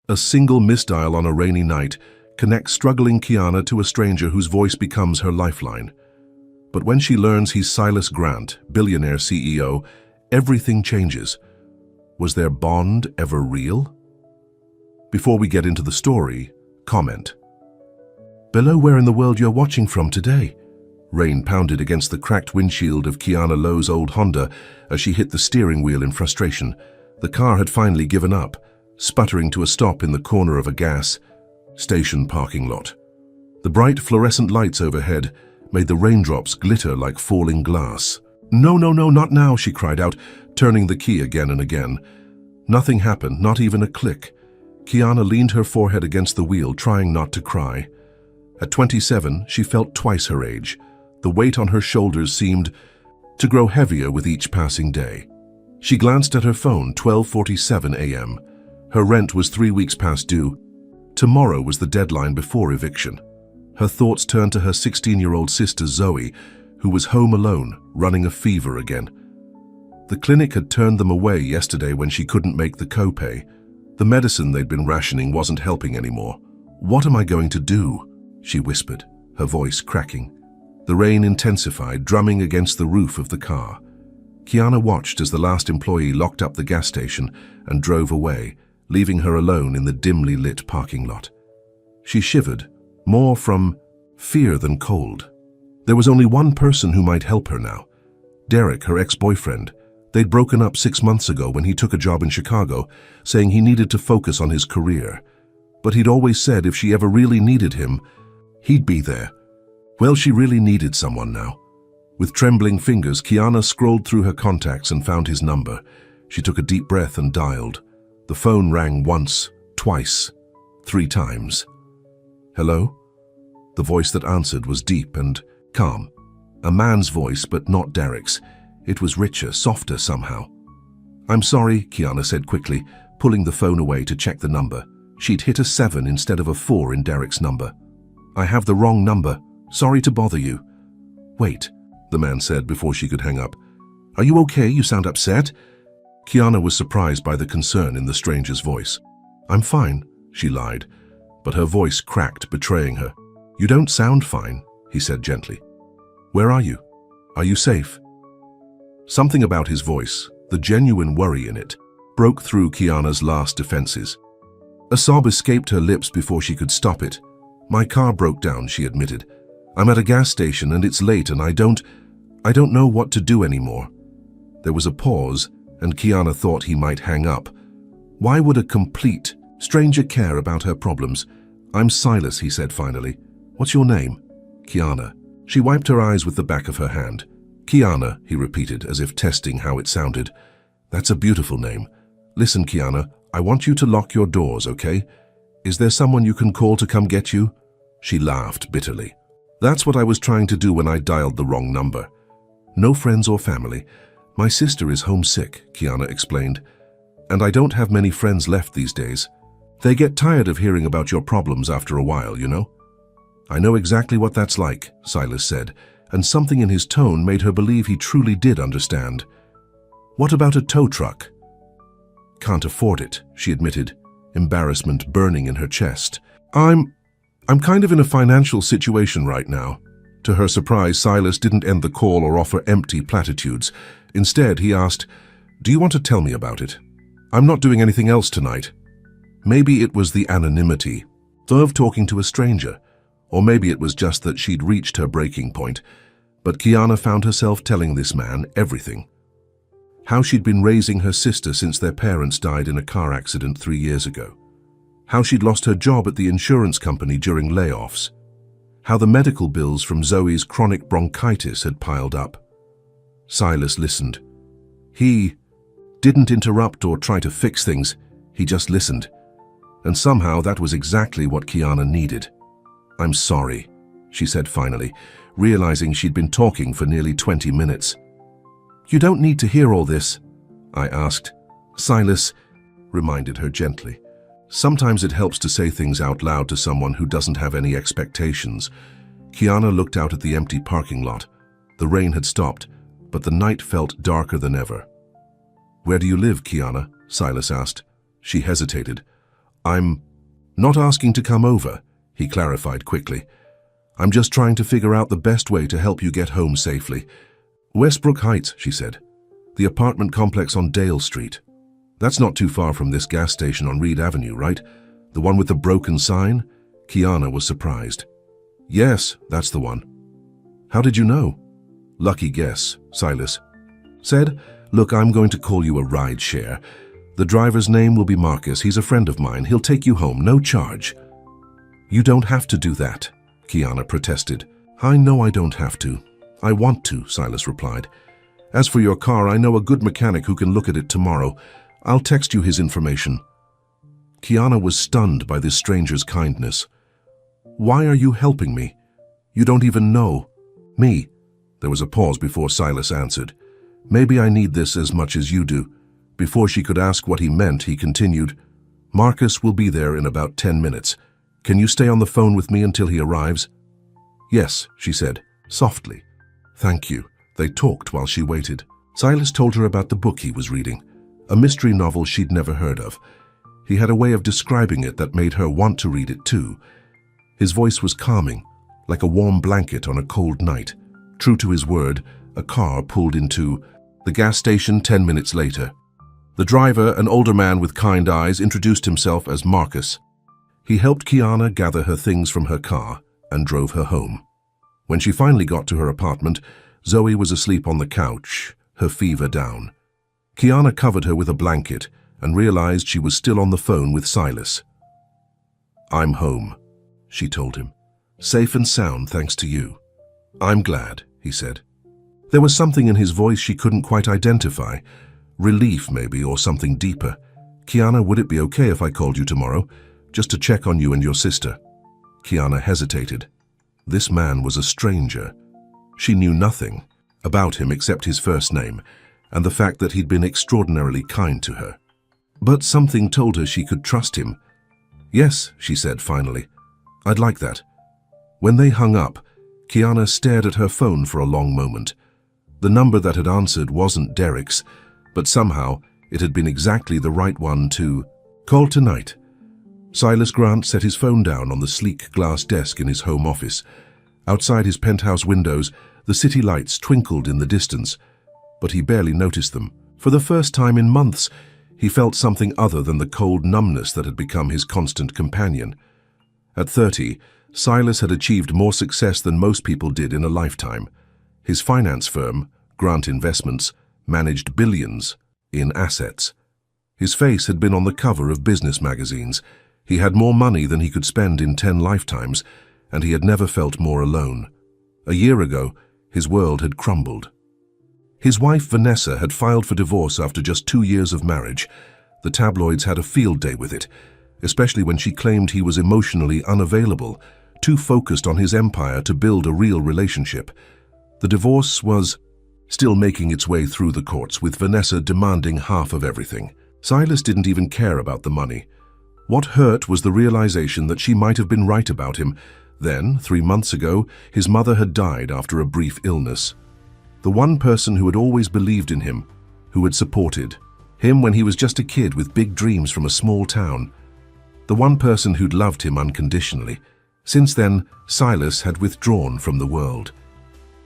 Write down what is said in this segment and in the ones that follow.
A single misdial on a rainy night connects struggling Kiana to a stranger whose voice becomes her lifeline. But when she learns he's Silas Grant, Billionaire CEO, everything changes. Was their bond ever real? Before we get into the story, comment. Below where in the world you're watching from today. Rain pounded against the cracked windshield of Kiana Lowe's old Honda as she hit the steering wheel in frustration. The car had finally given up, sputtering to a stop in the corner of a gas station parking lot. The bright fluorescent lights overhead made the raindrops glitter like falling glass. No, not now, she cried out, turning the key again and again. Nothing happened, not even a click. Kiana leaned her forehead against the wheel, trying not to cry. At 27, she felt twice her age. The weight on her shoulders seemed to grow heavier with each passing day. She glanced at her phone, 12:47 a.m. Her rent was 3 weeks past due. Tomorrow was the deadline before eviction. Her thoughts turned to her 16-year-old sister Zoe, who was home alone, running a fever again. The clinic had turned them away yesterday when she couldn't make the copay. The medicine they'd been rationing wasn't helping anymore. "What am I going to do?" she whispered, her voice cracking. The rain intensified, drumming against the roof of the car. Kiana watched as the last employee locked up the gas station and drove away, leaving her alone in the dimly lit parking lot. She shivered, more from fear than cold. There was only one person who might help her now. Derek, her ex-boyfriend. They'd broken up 6 months ago when he took a job in Chicago, saying he needed to focus on his career. But he'd always said if she ever really needed him, he'd be there. Well, she really needed someone now. With trembling fingers, Kiana scrolled through her contacts and found his number. She took a deep breath and dialed. The phone rang once, twice, 3 times. "Hello?" The voice that answered was deep and calm. A man's voice, but not Derek's. It was richer, softer somehow. "I'm sorry," Kiana said quickly, pulling the phone away to check the number. She'd hit a 7 instead of a 4 in Derek's number. "I have the wrong number. Sorry to bother you." "Wait," the man said before she could hang up. "Are you okay? You sound upset." Kiana was surprised by the concern in the stranger's voice. "I'm fine," she lied, but her voice cracked, betraying her. "You don't sound fine," he said gently. "Where are you? Are you safe?" Something about his voice, the genuine worry in it, broke through Kiana's last defenses. A sob escaped her lips before she could stop it. "My car broke down," she admitted. "I'm at a gas station and it's late and I don't know what to do anymore." There was a pause, and Kiana thought he might hang up. Why would a complete stranger care about her problems? "I'm Silas," he said finally. "What's your name?" "Kiana." She wiped her eyes with the back of her hand. "Kiana," he repeated, as if testing how it sounded. "That's a beautiful name. Listen, Kiana, I want you to lock your doors, okay? Is there someone you can call to come get you?" She laughed bitterly. "That's what I was trying to do when I dialed the wrong number. No friends or family. My sister is homesick," Kiana explained. "And I don't have many friends left these days. They get tired of hearing about your problems after a while, you know?" "I know exactly what that's like," Silas said, and something in his tone made her believe he truly did understand. "What about a tow truck?" "Can't afford it," she admitted, embarrassment burning in her chest. I'm kind of in a financial situation right now." To her surprise, Silas didn't end the call or offer empty platitudes. Instead, he asked, "Do you want to tell me about it? I'm not doing anything else tonight." Maybe it was the anonymity of talking to a stranger, or maybe it was just that she'd reached her breaking point. But Kiana found herself telling this man everything. How she'd been raising her sister since their parents died in a car accident 3 years ago. How she'd lost her job at the insurance company during layoffs. How the medical bills from Zoe's chronic bronchitis had piled up. Silas listened. He didn't interrupt or try to fix things, he just listened. And somehow that was exactly what Kiana needed. "I'm sorry," she said finally, realizing she'd been talking for nearly 20 minutes. "You don't need to hear all this," I asked. Silas reminded her gently. Sometimes it helps to say things out loud to someone who doesn't have any expectations. Kiana looked out at the empty parking lot. The rain had stopped, but the night felt darker than ever. "Where do you live, Kiana?" Silas asked. She hesitated. I'm not asking to come over, he clarified quickly. I'm just trying to figure out the best way to help you get home safely. Westbrook Heights, she said. The apartment complex on Dale Street. That's not too far from this gas station on Reed Avenue, right? The one with the broken sign? Kiana was surprised. Yes, that's the one. How did you know? Lucky guess, Silas said. Look, I'm going to call you a ride share. The driver's name will be Marcus. He's a friend of mine. He'll take you home, no charge. You don't have to do that, Kiana protested. I know I don't have to. I want to, Silas replied. As for your car, I know a good mechanic who can look at it tomorrow. I'll text you his information. Kiana was stunned by this stranger's kindness. Why are you helping me? You don't even know. Me. There was a pause before Silas answered. Maybe I need this as much as you do. Before she could ask what he meant, he continued, Marcus will be there in about 10 minutes. Can you stay on the phone with me until he arrives? Yes, she said, softly. Thank you. They talked while she waited. Silas told her about the book he was reading, a mystery novel she'd never heard of. He had a way of describing it that made her want to read it too. His voice was calming, like a warm blanket on a cold night. True to his word, a car pulled into the gas station 10 minutes later. The driver, an older man with kind eyes, introduced himself as Marcus. He helped Kiana gather her things from her car and drove her home. When she finally got to her apartment, Zoe was asleep on the couch, her fever down. Kiana covered her with a blanket and realized she was still on the phone with Silas. I'm home, she told him. Safe and sound thanks to you. I'm glad, he said. There was something in his voice she couldn't quite identify. Relief, maybe, or something deeper. Kiana, would it be okay if I called you tomorrow, just to check on you and your sister? Kiana hesitated. This man was a stranger. She knew nothing about him except his first name and the fact that he'd been extraordinarily kind to her. But something told her she could trust him. Yes, she said finally. I'd like that. When they hung up, Kiana stared at her phone for a long moment. The number that had answered wasn't Derek's, but somehow it had been exactly the right one to call tonight. Silas Grant set his phone down on the sleek glass desk in his home office. Outside his penthouse windows, the city lights twinkled in the distance, but he barely noticed them. For the first time in months, he felt something other than the cold numbness that had become his constant companion. At 30, Silas had achieved more success than most people did in a lifetime. His finance firm, Grant Investments, managed billions in assets. His face had been on the cover of business magazines. He had more money than he could spend in 10 lifetimes, and he had never felt more alone. A year ago, his world had crumbled. His wife, Vanessa, had filed for divorce after just 2 years of marriage. The tabloids had a field day with it, especially when she claimed he was emotionally unavailable, too focused on his empire to build a real relationship. The divorce was still making its way through the courts, with Vanessa demanding half of everything. Silas didn't even care about the money. What hurt was the realization that she might have been right about him. Then, 3 months ago, his mother had died after a brief illness. The one person who had always believed in him, who had supported him when he was just a kid with big dreams from a small town. The one person who'd loved him unconditionally. Since then, Silas had withdrawn from the world.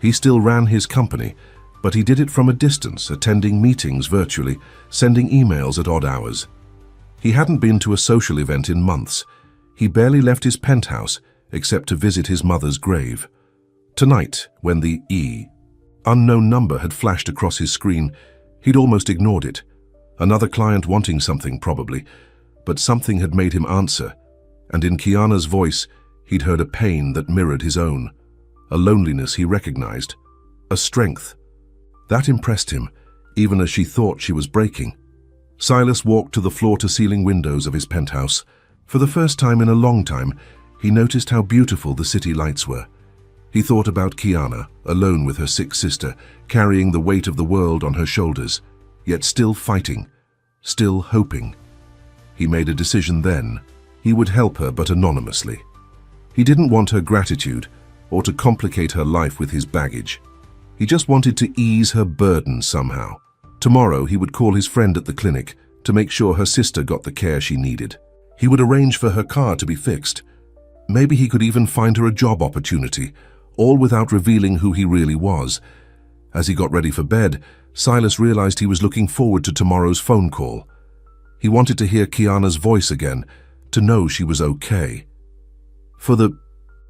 He still ran his company, but he did it from a distance, attending meetings virtually, sending emails at odd hours. He hadn't been to a social event in months. He barely left his penthouse, except to visit his mother's grave. Tonight, when the unknown number had flashed across his screen, he'd almost ignored it. Another client wanting something, probably, but something had made him answer, and in Kiana's voice, he'd heard a pain that mirrored his own, a loneliness he recognized, a strength. That impressed him, even as she thought she was breaking. Silas walked to the floor-to-ceiling windows of his penthouse. For the first time in a long time, he noticed how beautiful the city lights were. He thought about Kiana, alone with her sick sister, carrying the weight of the world on her shoulders, yet still fighting, still hoping. He made a decision then. He would help her, but anonymously. He didn't want her gratitude or to complicate her life with his baggage. He just wanted to ease her burden somehow. Tomorrow he would call his friend at the clinic to make sure her sister got the care she needed. He would arrange for her car to be fixed. Maybe he could even find her a job opportunity, all without revealing who he really was. As he got ready for bed, Silas realized he was looking forward to tomorrow's phone call. He wanted to hear Kiana's voice again, to know she was okay. For the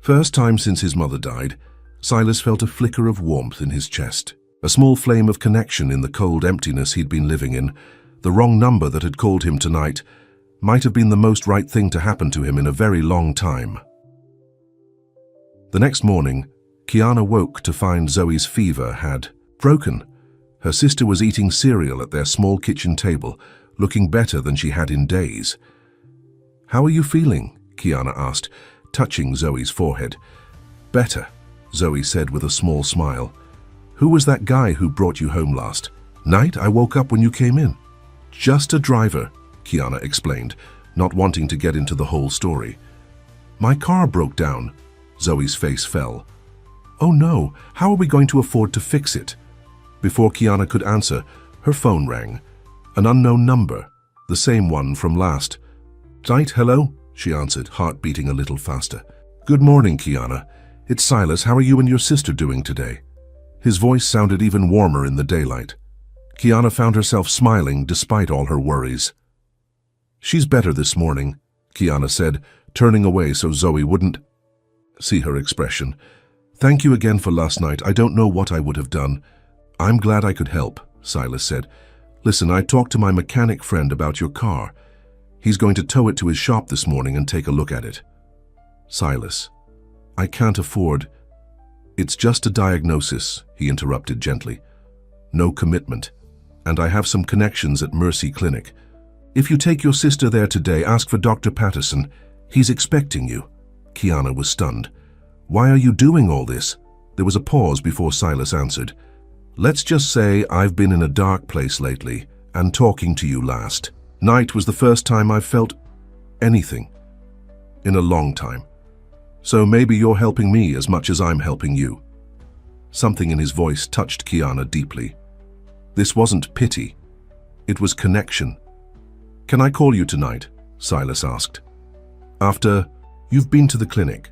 first time since his mother died, Silas felt a flicker of warmth in his chest, a small flame of connection in the cold emptiness he'd been living in. The wrong number that had called him tonight might have been the most right thing to happen to him in a very long time. The next morning, Kiana woke to find Zoe's fever had broken. Her sister was eating cereal at their small kitchen table, looking better than she had in days. "How are you feeling?" Kiana asked, touching Zoe's forehead. "Better," Zoe said with a small smile. "Who was that guy who brought you home last night? I woke up when you came in." "Just a driver," Kiana explained, not wanting to get into the whole story. "My car broke down." Zoe's face fell. "Oh no, how are we going to afford to fix it?" Before Kiana could answer, her phone rang. An unknown number, the same one from last night. "Hello?" she answered, heart beating a little faster. "Good morning, Kiana. It's Silas. How are you and your sister doing today?" His voice sounded even warmer in the daylight. Kiana found herself smiling despite all her worries. "She's better this morning," Kiana said, turning away so Zoe wouldn't see her expression. "Thank you again for last night. I don't know what I would have done." "I'm glad I could help," Silas said. "Listen, I talked to my mechanic friend about your car. He's going to tow it to his shop this morning and take a look at it." "Silas, I can't afford—" "It's just a diagnosis," he interrupted gently. "No commitment. And I have some connections at Mercy Clinic. If you take your sister there today, ask for Dr. Patterson. He's expecting you." Kiana was stunned. "Why are you doing all this?" There was a pause before Silas answered. "Let's just say I've been in a dark place lately, and talking to you last night was the first time I've felt anything in a long time. So maybe you're helping me as much as I'm helping you." Something in his voice touched Kiana deeply. This wasn't pity. It was connection. "Can I call you tonight?" Silas asked. "After you've been to the clinic."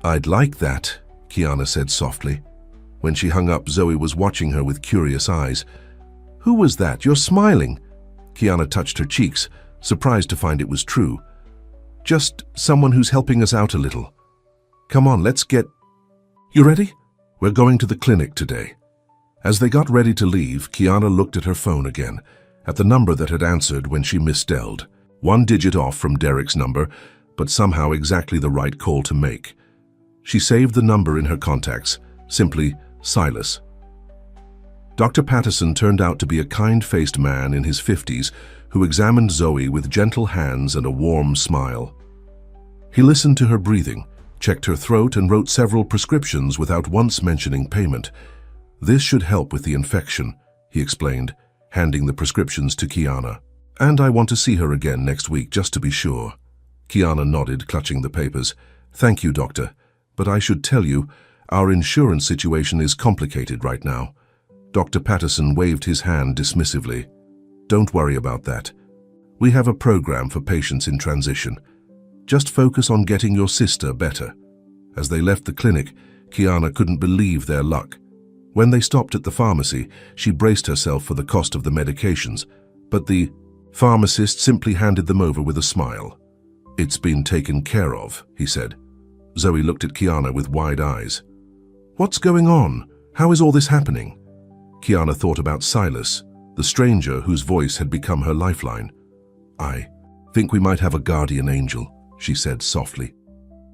"I'd like that," Kiana said softly. When she hung up, Zoe was watching her with curious eyes. "Who was that? You're smiling." Kiana touched her cheeks, surprised to find it was true. "Just someone who's helping us out a little. Come on, let's get—" "You ready? We're going to the clinic today." As they got ready to leave, Kiana looked at her phone again, at the number that had answered when she misdialed. One digit off from Derek's number, but somehow exactly the right call to make. She saved the number in her contacts, simply Silas. Dr. Patterson turned out to be a kind-faced man in his 50s who examined Zoe with gentle hands and a warm smile. He listened to her breathing, checked her throat, and wrote several prescriptions without once mentioning payment. "This should help with the infection," he explained, handing the prescriptions to Kiana. "And I want to see her again next week, just to be sure." Kiana nodded, clutching the papers. "Thank you, doctor. But I should tell you, our insurance situation is complicated right now." Dr. Patterson waved his hand dismissively. "Don't worry about that. We have a program for patients in transition. Just focus on getting your sister better." As they left the clinic, Kiana couldn't believe their luck. When they stopped at the pharmacy, she braced herself for the cost of the medications, but the pharmacist simply handed them over with a smile. "It's been taken care of," he said. Zoe looked at Kiana with wide eyes. "What's going on? How is all this happening?" Kiana thought about Silas, the stranger whose voice had become her lifeline. "I think we might have a guardian angel," she said softly.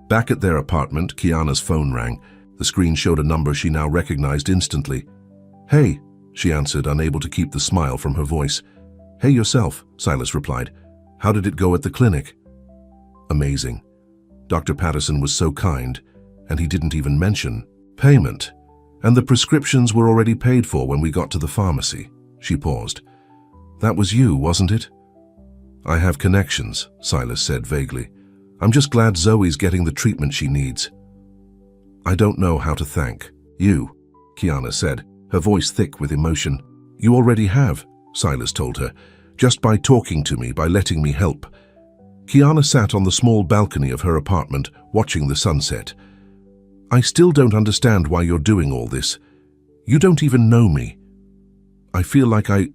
Back at their apartment, Kiana's phone rang. The screen showed a number she now recognized instantly. "Hey," she answered, unable to keep the smile from her voice. "Hey yourself," Silas replied. "How did it go at the clinic?" "Amazing. Dr. Patterson was so kind, and he didn't even mention payment. And the prescriptions were already paid for when we got to the pharmacy." She paused. "That was you, wasn't it?" "I have connections," Silas said vaguely. "I'm just glad Zoe's getting the treatment she needs." "I don't know how to thank you," Kiana said, her voice thick with emotion. "You already have," Silas told her, "just by talking to me, by letting me help." Kiana sat on the small balcony of her apartment, watching the sunset. "I still don't understand why you're doing all this. You don't even know me." "I feel like I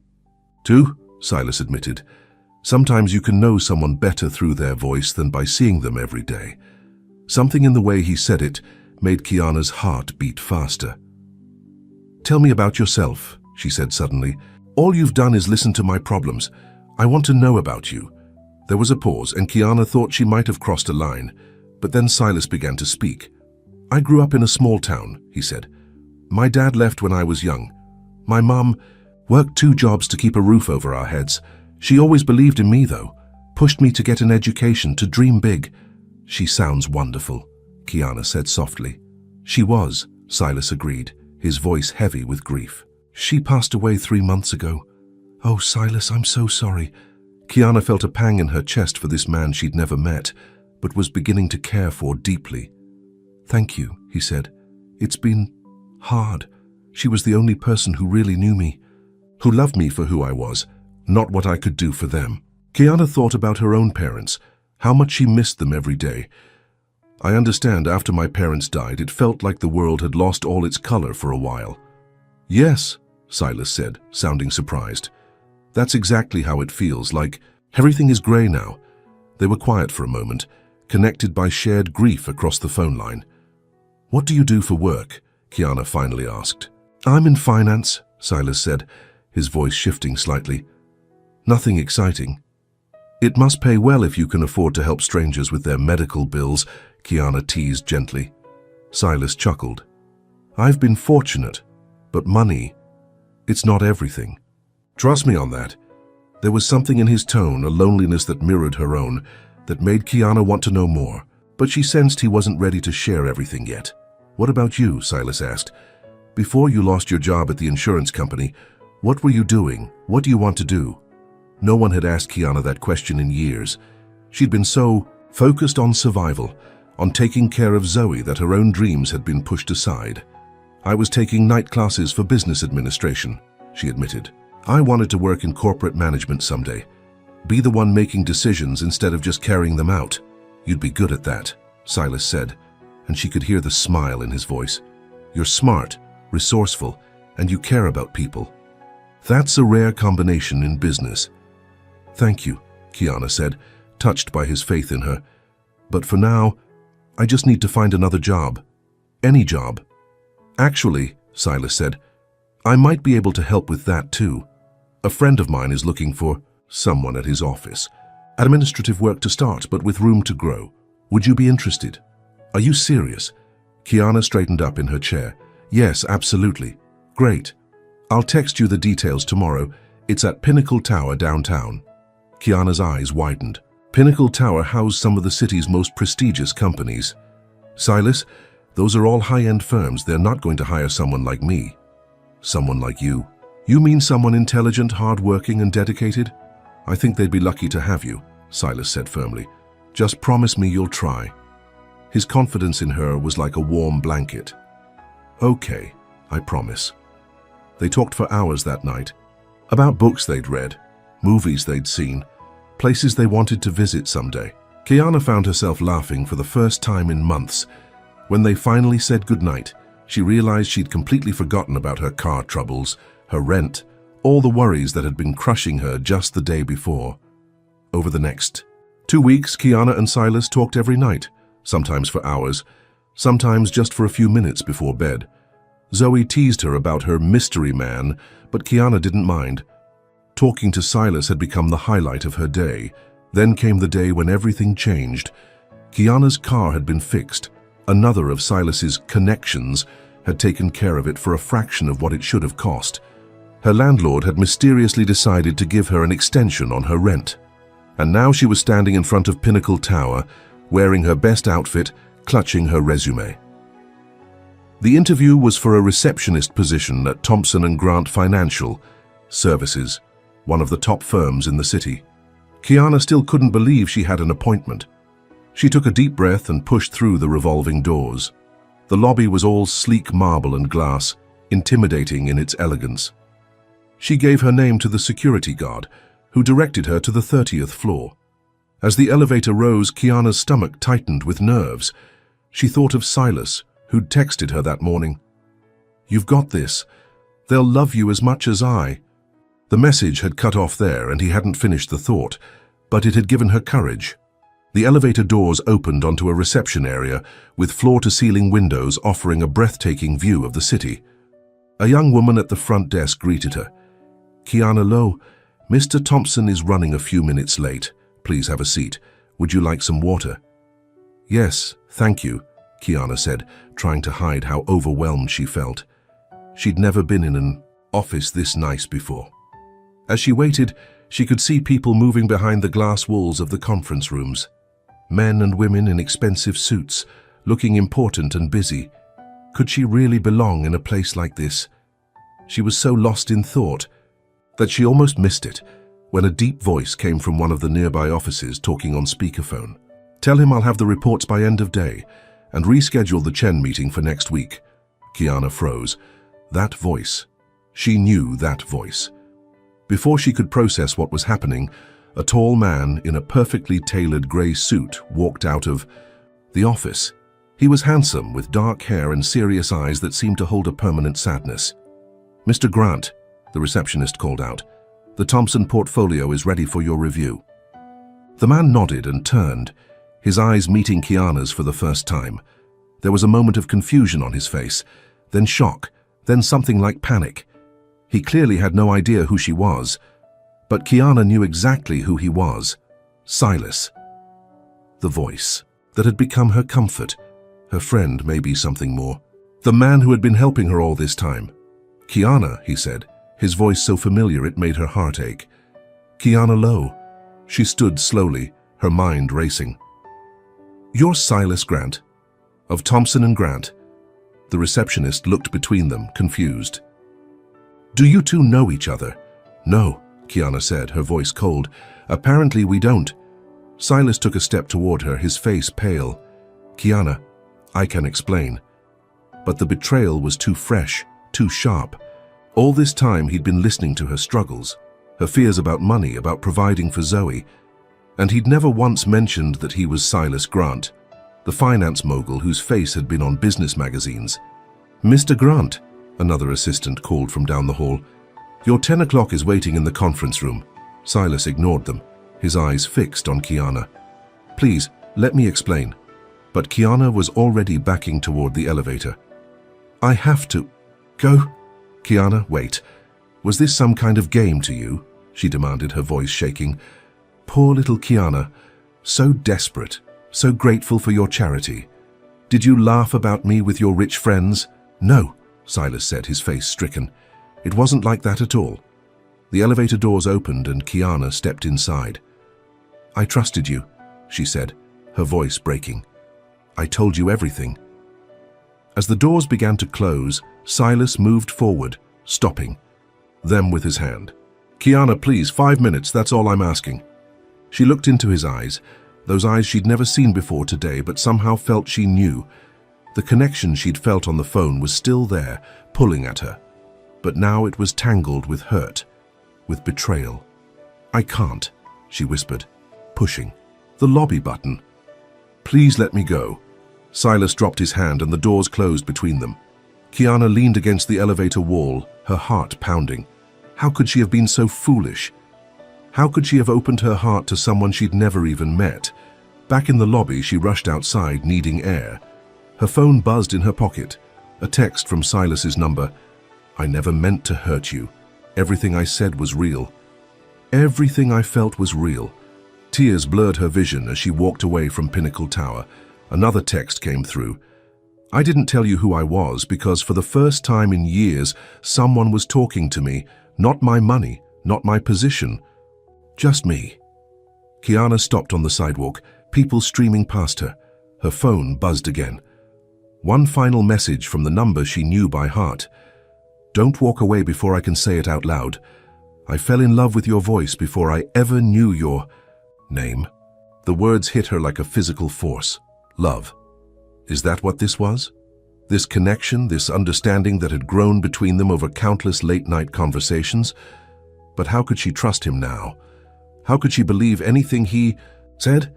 do," Silas admitted. "Sometimes you can know someone better through their voice than by seeing them every day." Something in the way he said it made Kiana's heart beat faster. "Tell me about yourself," she said suddenly. "All you've done is listen to my problems. I want to know about you." There was a pause, and Kiana thought she might have crossed a line, but then Silas began to speak. "I grew up in a small town," he said. "My dad left when I was young. My mom worked 2 jobs to keep a roof over our heads. She always believed in me, though, pushed me to get an education, to dream big." "She sounds wonderful," Kiana said softly. "She was," Silas agreed, his voice heavy with grief. "She passed away 3 months ago." "Oh, Silas, I'm so sorry." Kiana felt a pang in her chest for this man she'd never met, but was beginning to care for deeply. "Thank you," he said. "It's been hard. She was the only person who really knew me, who loved me for who I was, not what I could do for them." Kiana thought about her own parents, how much she missed them every day. "I understand after my parents died, it felt like the world had lost all its color for a while." "Yes," Silas said, sounding surprised. "That's exactly how it feels, like everything is gray now." They were quiet for a moment, connected by shared grief across the phone line. "What do you do for work?" Kiana finally asked. "I'm in finance," Silas said, his voice shifting slightly. "Nothing exciting." "It must pay well if you can afford to help strangers with their medical bills," Kiana teased gently. Silas chuckled. "I've been fortunate, but money, it's not everything." "Trust me on that." There was something in his tone, a loneliness that mirrored her own, that made Kiana want to know more, but she sensed he wasn't ready to share everything yet. "What about you?" Silas asked. "Before you lost your job at the insurance company, what were you doing? What do you want to do?" No one had asked Kiana that question in years. She'd been so focused on survival, on taking care of Zoe, that her own dreams had been pushed aside. "I was taking night classes for business administration," she admitted. "I wanted to work in corporate management someday. Be the one making decisions instead of just carrying them out." "You'd be good at that," Silas said, and she could hear the smile in his voice. "You're smart, resourceful, and you care about people. That's a rare combination in business." "Thank you," Kiana said, touched by his faith in her. "But for now, I just need to find another job. Any job." "Actually," Silas said, "I might be able to help with that too. A friend of mine is looking for someone at his office. Administrative work to start, but with room to grow. Would you be interested?" "Are you serious?" Kiana straightened up in her chair. "Yes, absolutely. Great. I'll text you the details tomorrow. It's at Pinnacle Tower downtown." Kiana's eyes widened. Pinnacle Tower housed some of the city's most prestigious companies. "Silas, those are all high-end firms. They're not going to hire someone like me." "Someone like you? You mean someone intelligent, hard-working, and dedicated?" "I think they'd be lucky to have you," Silas said firmly. "Just promise me you'll try." His confidence in her was like a warm blanket. "Okay, I promise." They talked for hours that night, about books they'd read, movies they'd seen, places they wanted to visit someday. Kiana found herself laughing for the first time in months. When they finally said goodnight, she realized she'd completely forgotten about her car troubles, her rent, all the worries that had been crushing her just the day before. Over the next 2 weeks, Kiana and Silas talked every night, sometimes for hours, sometimes just for a few minutes before bed. Zoe teased her about her mystery man, but Kiana didn't mind. Talking to Silas had become the highlight of her day. Then came the day when everything changed. Kiana's car had been fixed. Another of Silas's connections had taken care of it for a fraction of what it should have cost. Her landlord had mysteriously decided to give her an extension on her rent. And now she was standing in front of Pinnacle Tower, wearing her best outfit, clutching her resume. The interview was for a receptionist position at Thompson & Grant Financial Services, one of the top firms in the city. Kiana still couldn't believe she had an appointment. She took a deep breath and pushed through the revolving doors. The lobby was all sleek marble and glass, intimidating in its elegance. She gave her name to the security guard, who directed her to the 30th floor. As the elevator rose, Kiana's stomach tightened with nerves. She thought of Silas, who'd texted her that morning. "You've got this. They'll love you as much as I." The message had cut off there, and he hadn't finished the thought, but it had given her courage. The elevator doors opened onto a reception area with floor-to-ceiling windows offering a breathtaking view of the city. A young woman at the front desk greeted her. "Kiana Lowe, Mr. Thompson is running a few minutes late. Please have a seat. Would you like some water?" "Yes, thank you," Kiana said, trying to hide how overwhelmed she felt. She'd never been in an office this nice before. As she waited, she could see people moving behind the glass walls of the conference rooms. Men and women in expensive suits, looking important and busy. Could she really belong in a place like this? She was so lost in thought that she almost missed it when a deep voice came from one of the nearby offices talking on speakerphone. "Tell him I'll have the reports by end of day and reschedule the Chen meeting for next week." Kiana froze. That voice. She knew that voice. Before she could process what was happening, a tall man in a perfectly tailored grey suit walked out of the office. He was handsome, with dark hair and serious eyes that seemed to hold a permanent sadness. "Mr. Grant," the receptionist called out, "the Thompson portfolio is ready for your review." The man nodded and turned, his eyes meeting Kiana's for the first time. There was a moment of confusion on his face, then shock, then something like panic. He clearly had no idea who she was, but Kiana knew exactly who he was. Silas. The voice that had become her comfort, her friend, maybe something more. The man who had been helping her all this time. "Kiana," he said, his voice so familiar it made her heart ache. "Kiana Lowe." She stood slowly, her mind racing. "You're Silas Grant, of Thompson and Grant." The receptionist looked between them, confused. "Do you two know each other?" "No," Kiana said, her voice cold. "Apparently we don't." Silas took a step toward her, his face pale. "Kiana, I can explain." But the betrayal was too fresh, too sharp. All this time he'd been listening to her struggles, her fears about money, about providing for Zoe, and he'd never once mentioned that he was Silas Grant, the finance mogul whose face had been on business magazines. "Mr. Grant," another assistant called from down the hall, "your 10 o'clock is waiting in the conference room." Silas ignored them, his eyes fixed on Kiana. "Please, let me explain." But Kiana was already backing toward the elevator. "I have to go." "Kiana, wait. Was this some kind of game to you?" she demanded, her voice shaking. Poor little Kiana, so desperate, so grateful for your charity. "Did you laugh about me with your rich friends?" "No," Silas said, his face stricken. "It wasn't like that at all." The elevator doors opened and Kiana stepped inside. "I trusted you," she said, her voice breaking. "I told you everything." As the doors began to close, Silas moved forward, stopping them with his hand. "Kiana, please, 5 minutes, that's all I'm asking." She looked into his eyes, those eyes she'd never seen before today, but somehow felt she knew. The connection she'd felt on the phone was still there, pulling at her. But now it was tangled with hurt, with betrayal. "I can't," she whispered, pushing the lobby button. "Please let me go." Silas dropped his hand and the doors closed between them. Kiana leaned against the elevator wall, her heart pounding. How could she have been so foolish? How could she have opened her heart to someone she'd never even met? Back in the lobby, she rushed outside, needing air. Her phone buzzed in her pocket. A text from Silas's number. "I never meant to hurt you. Everything I said was real." Everything I felt was real. Tears blurred her vision as she walked away from Pinnacle Tower. Another text came through. "I didn't tell you who I was because for the first time in years, someone was talking to me. Not my money, not my position. Just me." Kiana stopped on the sidewalk, people streaming past her. Her phone buzzed again. One final message from the number she knew by heart. "Don't walk away before I can say it out loud. I fell in love with your voice before I ever knew your name." The words hit her like a physical force. Love. Is that what this was? This connection, this understanding that had grown between them over countless late-night conversations? But how could she trust him now? How could she believe anything he said.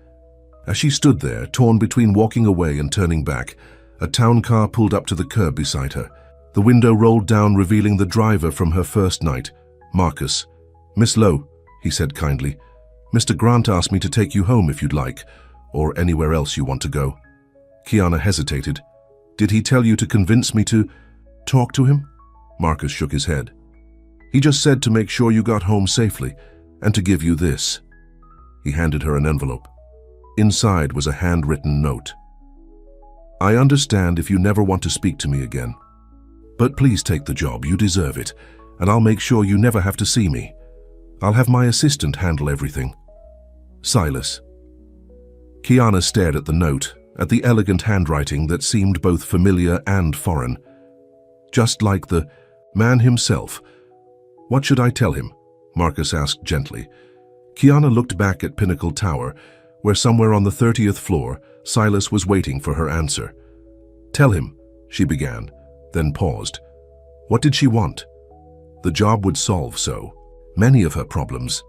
As she stood there, torn between walking away and turning back, a town car pulled up to the curb beside her. The window rolled down, revealing the driver from her first night, Marcus. "Miss Lowe," he said kindly, "Mr. Grant asked me to take you home if you'd like, or anywhere else you want to go." Kiana hesitated. "Did he tell you to convince me to talk to him?" Marcus shook his head. "He just said to make sure you got home safely, and to give you this." He handed her an envelope. Inside was a handwritten note. "I understand if you never want to speak to me again. But please take the job, you deserve it, and I'll make sure you never have to see me. I'll have my assistant handle everything. Silas." Kiana stared at the note, at the elegant handwriting that seemed both familiar and foreign. Just like the man himself. "What should I tell him?" Marcus asked gently. Kiana looked back at Pinnacle Tower, where somewhere on the 30th floor, Silas was waiting for her answer. "Tell him," she began, then paused. What did she want? The job would solve many of her problems.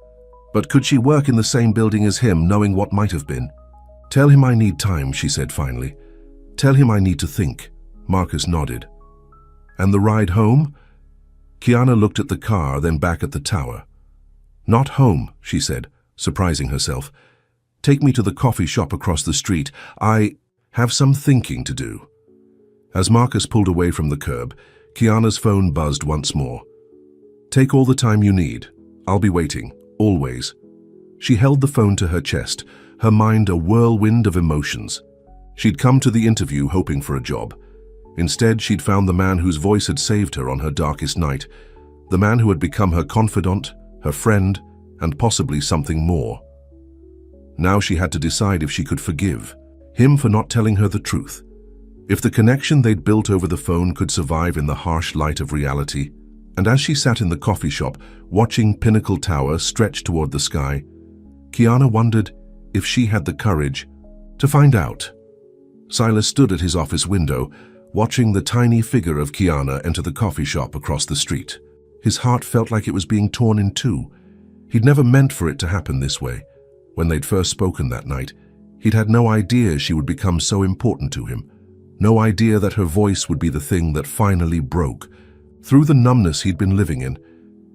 But could she work in the same building as him, knowing what might have been? "Tell him I need time," she said finally. "Tell him I need to think." Marcus nodded. "And the ride home?" Kiana looked at the car, then back at the tower. "Not home," she said, surprising herself. "Take me to the coffee shop across the street. I have some thinking to do." As Marcus pulled away from the curb, Kiana's phone buzzed once more. "Take all the time you need. I'll be waiting, always." She held the phone to her chest, her mind a whirlwind of emotions. She'd come to the interview hoping for a job. Instead, she'd found the man whose voice had saved her on her darkest night, the man who had become her confidant, her friend, and possibly something more. Now she had to decide if she could forgive him for not telling her the truth. If the connection they'd built over the phone could survive in the harsh light of reality. And as she sat in the coffee shop, watching Pinnacle Tower stretch toward the sky, Kiana wondered if she had the courage to find out. Silas stood at his office window, watching the tiny figure of Kiana enter the coffee shop across the street. His heart felt like it was being torn in two. He'd never meant for it to happen this way. When they'd first spoken that night, he'd had no idea she would become so important to him. No idea that her voice would be the thing that finally broke. Through the numbness he'd been living in,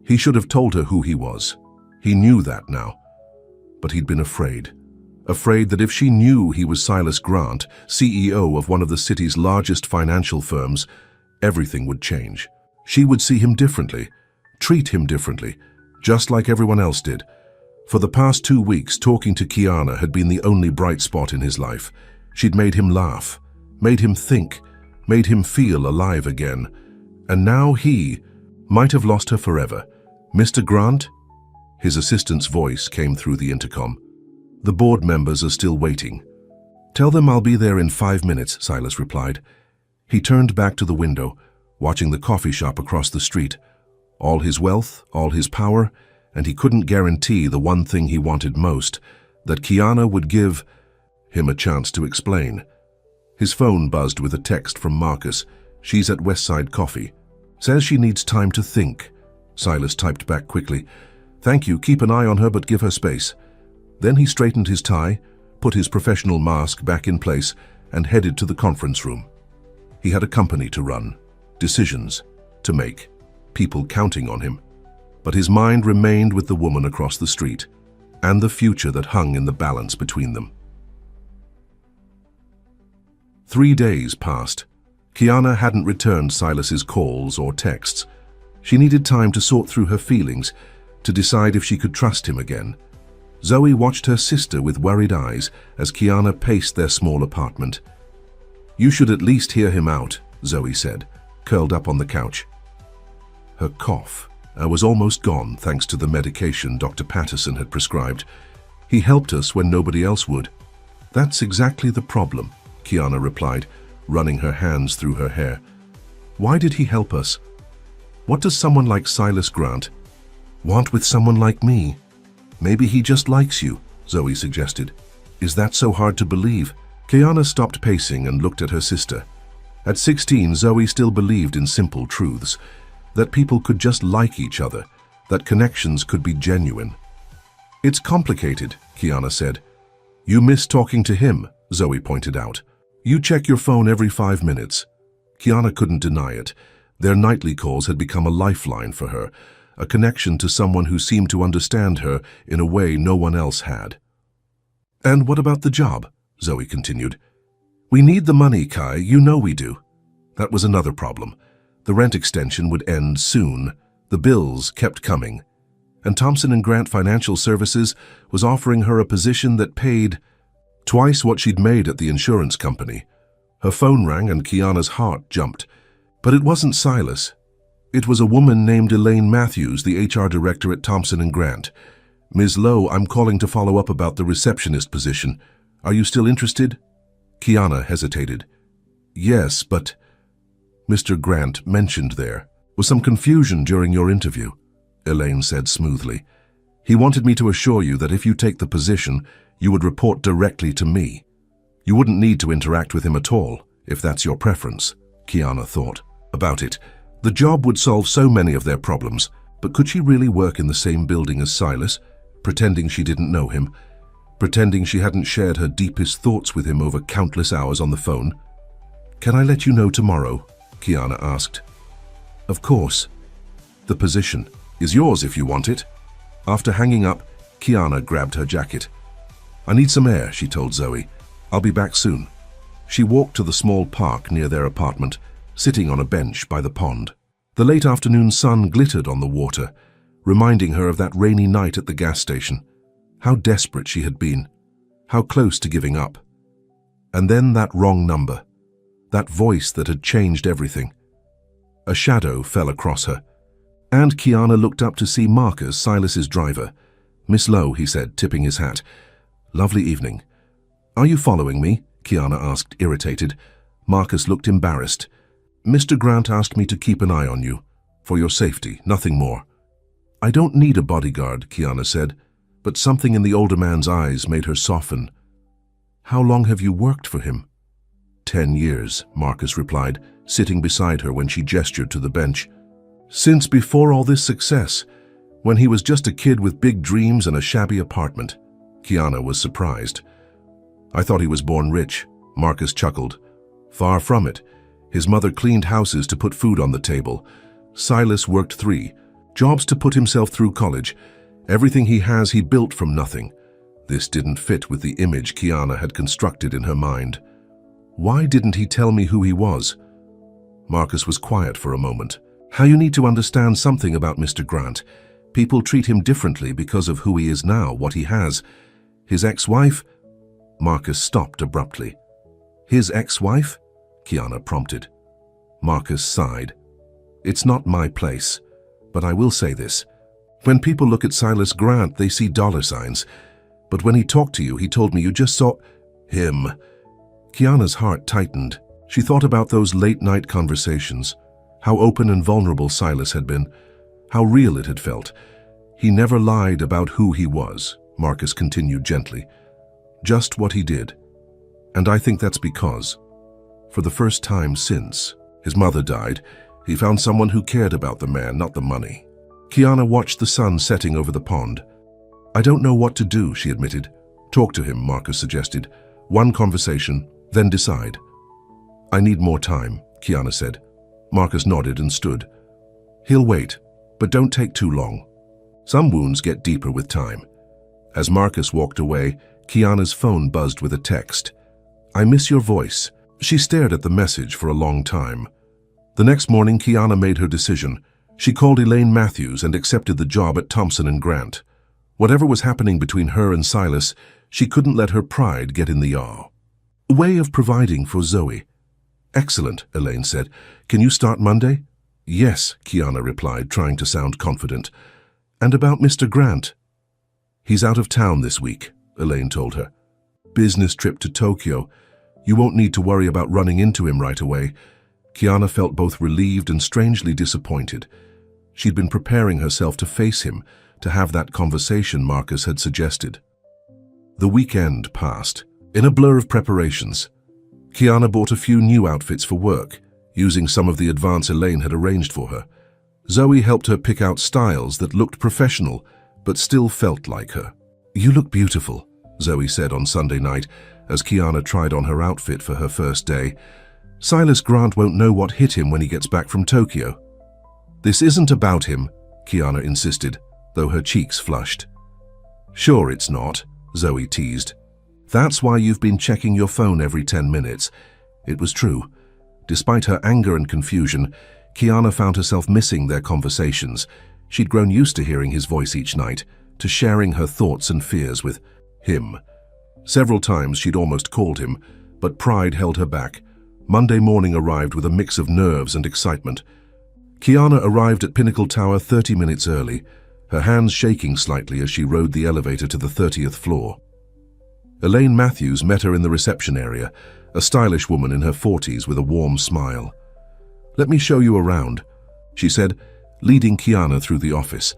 he should have told her who he was. He knew that now. But he'd been afraid. Afraid that if she knew he was Silas Grant, CEO of one of the city's largest financial firms, everything would change. She would see him differently, treat him differently, just like everyone else did. For the past 2 weeks, talking to Kiana had been the only bright spot in his life. She'd made him laugh, made him think, made him feel alive again. And now he might have lost her forever. "Mr. Grant?" His assistant's voice came through the intercom. "The board members are still waiting." "Tell them I'll be there in 5 minutes," Silas replied. He turned back to the window, watching the coffee shop across the street. All his wealth, all his power, and he couldn't guarantee the one thing he wanted most, that Kiana would give him a chance to explain. His phone buzzed with a text from Marcus. "She's at Westside Coffee. Says she needs time to think." Silas typed back quickly. "Thank you, keep an eye on her but give her space." Then he straightened his tie, put his professional mask back in place, and headed to the conference room. He had a company to run, decisions to make, people counting on him. But his mind remained with the woman across the street, and the future that hung in the balance between them. 3 days passed. Kiana hadn't returned Silas's calls or texts. She needed time to sort through her feelings, to decide if she could trust him again. Zoe watched her sister with worried eyes as Kiana paced their small apartment. "You should at least hear him out," Zoe said, curled up on the couch. Her cough was almost gone thanks to the medication Dr. Patterson had prescribed. "He helped us when nobody else would." "That's exactly the problem," Kiana replied, running her hands through her hair. "Why did he help us? What does someone like Silas Grant want with someone like me?" "Maybe he just likes you," Zoe suggested. "Is that so hard to believe?" Kiana stopped pacing and looked at her sister. At 16, Zoe still believed in simple truths, that people could just like each other, that connections could be genuine. "It's complicated," Kiana said. You miss talking to him, Zoe pointed out. You check your phone every 5 minutes. Kiana couldn't deny it. Their nightly calls had become a lifeline for her, a connection to someone who seemed to understand her in a way no one else had. And what about the job? Zoe continued. We need the money, Kai, you know we do. That was another problem. The rent extension would end soon. The bills kept coming. And Thompson & Grant Financial Services was offering her a position that paid twice what she'd made at the insurance company. Her phone rang and Kiana's heart jumped. But it wasn't Silas. It was a woman named Elaine Matthews, the HR director at Thompson & Grant. Ms. Lowe, I'm calling to follow up about the receptionist position. Are you still interested? Kiana hesitated. Yes, but Mr. Grant mentioned there was some confusion during your interview, Elaine said smoothly. He wanted me to assure you that if you take the position, you would report directly to me. You wouldn't need to interact with him at all, if that's your preference, Kiana thought. About it, the job would solve so many of their problems, but could she really work in the same building as Silas, pretending she didn't know him, pretending she hadn't shared her deepest thoughts with him over countless hours on the phone? Can I let you know tomorrow? Kiana asked. Of course. The position is yours if you want it. After hanging up, Kiana grabbed her jacket. I need some air, she told Zoe. I'll be back soon. She walked to the small park near their apartment, sitting on a bench by the pond. The late afternoon sun glittered on the water, reminding her of that rainy night at the gas station. How desperate she had been, how close to giving up. And then that wrong number, that voice that had changed everything. A shadow fell across her, and Kiana looked up to see Marcus, Silas's driver. Miss Lowe, he said, tipping his hat. Lovely evening. Are you following me? Kiana asked, irritated. Marcus looked embarrassed. Mr. Grant asked me to keep an eye on you, for your safety, nothing more. I don't need a bodyguard, Kiana said, but something in the older man's eyes made her soften. How long have you worked for him? 10 years, Marcus replied, sitting beside her when she gestured to the bench. Since before all this success, when he was just a kid with big dreams and a shabby apartment. Kiana was surprised. I thought he was born rich, Marcus chuckled. Far from it. His mother cleaned houses to put food on the table. Silas worked 3 jobs to put himself through college. Everything he has he built from nothing. This didn't fit with the image Kiana had constructed in her mind. Why didn't he tell me who he was? Marcus was quiet for a moment. How you need to understand something about Mr. Grant. People treat him differently because of who he is now, what he has. His ex-wife? Marcus stopped abruptly. His ex-wife? Kiana prompted. Marcus sighed. It's not my place, but I will say this. When people look at Silas Grant, they see dollar signs. But when he talked to you, he told me you just saw him. Kiana's heart tightened. She thought about those late-night conversations, how open and vulnerable Silas had been, how real it had felt. He never lied about who he was, Marcus continued gently. Just what he did. And I think that's because, for the first time since his mother died, he found someone who cared about the man, not the money. Kiana watched the sun setting over the pond. I don't know what to do, she admitted. Talk to him, Marcus suggested. One conversation, then decide. I need more time, Kiana said. Marcus nodded and stood. He'll wait, but don't take too long. Some wounds get deeper with time. As Marcus walked away, Kiana's phone buzzed with a text. I miss your voice. She stared at the message for a long time. The next morning, Kiana made her decision. She called Elaine Matthews and accepted the job at Thompson & Grant. Whatever was happening between her and Silas, she couldn't let her pride get in the yaw. A way of providing for Zoe. Excellent, Elaine said. Can you start Monday? Yes, Kiana replied, trying to sound confident. And about Mr. Grant? He's out of town this week, Elaine told her. Business trip to Tokyo. You won't need to worry about running into him right away. Kiana felt both relieved and strangely disappointed. She'd been preparing herself to face him, to have that conversation Marcus had suggested. The weekend passed, in a blur of preparations. Kiana bought a few new outfits for work, using some of the advance Elaine had arranged for her. Zoe helped her pick out styles that looked professional, but still felt like her. You look beautiful, Zoe said on Sunday night as Kiana tried on her outfit for her first day. Silas Grant won't know what hit him when he gets back from Tokyo. This isn't about him, Kiana insisted, though her cheeks flushed. Sure it's not, Zoe teased. That's why you've been checking your phone every 10 minutes. It was true. Despite her anger and confusion, Kiana found herself missing their conversations. She'd grown used to hearing his voice each night, to sharing her thoughts and fears with him. Several times she'd almost called him, but pride held her back. Monday morning arrived with a mix of nerves and excitement. Kiana arrived at Pinnacle Tower 30 minutes early, her hands shaking slightly as she rode the elevator to the 30th floor. Elaine Matthews met her in the reception area, a stylish woman in her 40s with a warm smile. "Let me show you around," she said, leading Kiana through the office.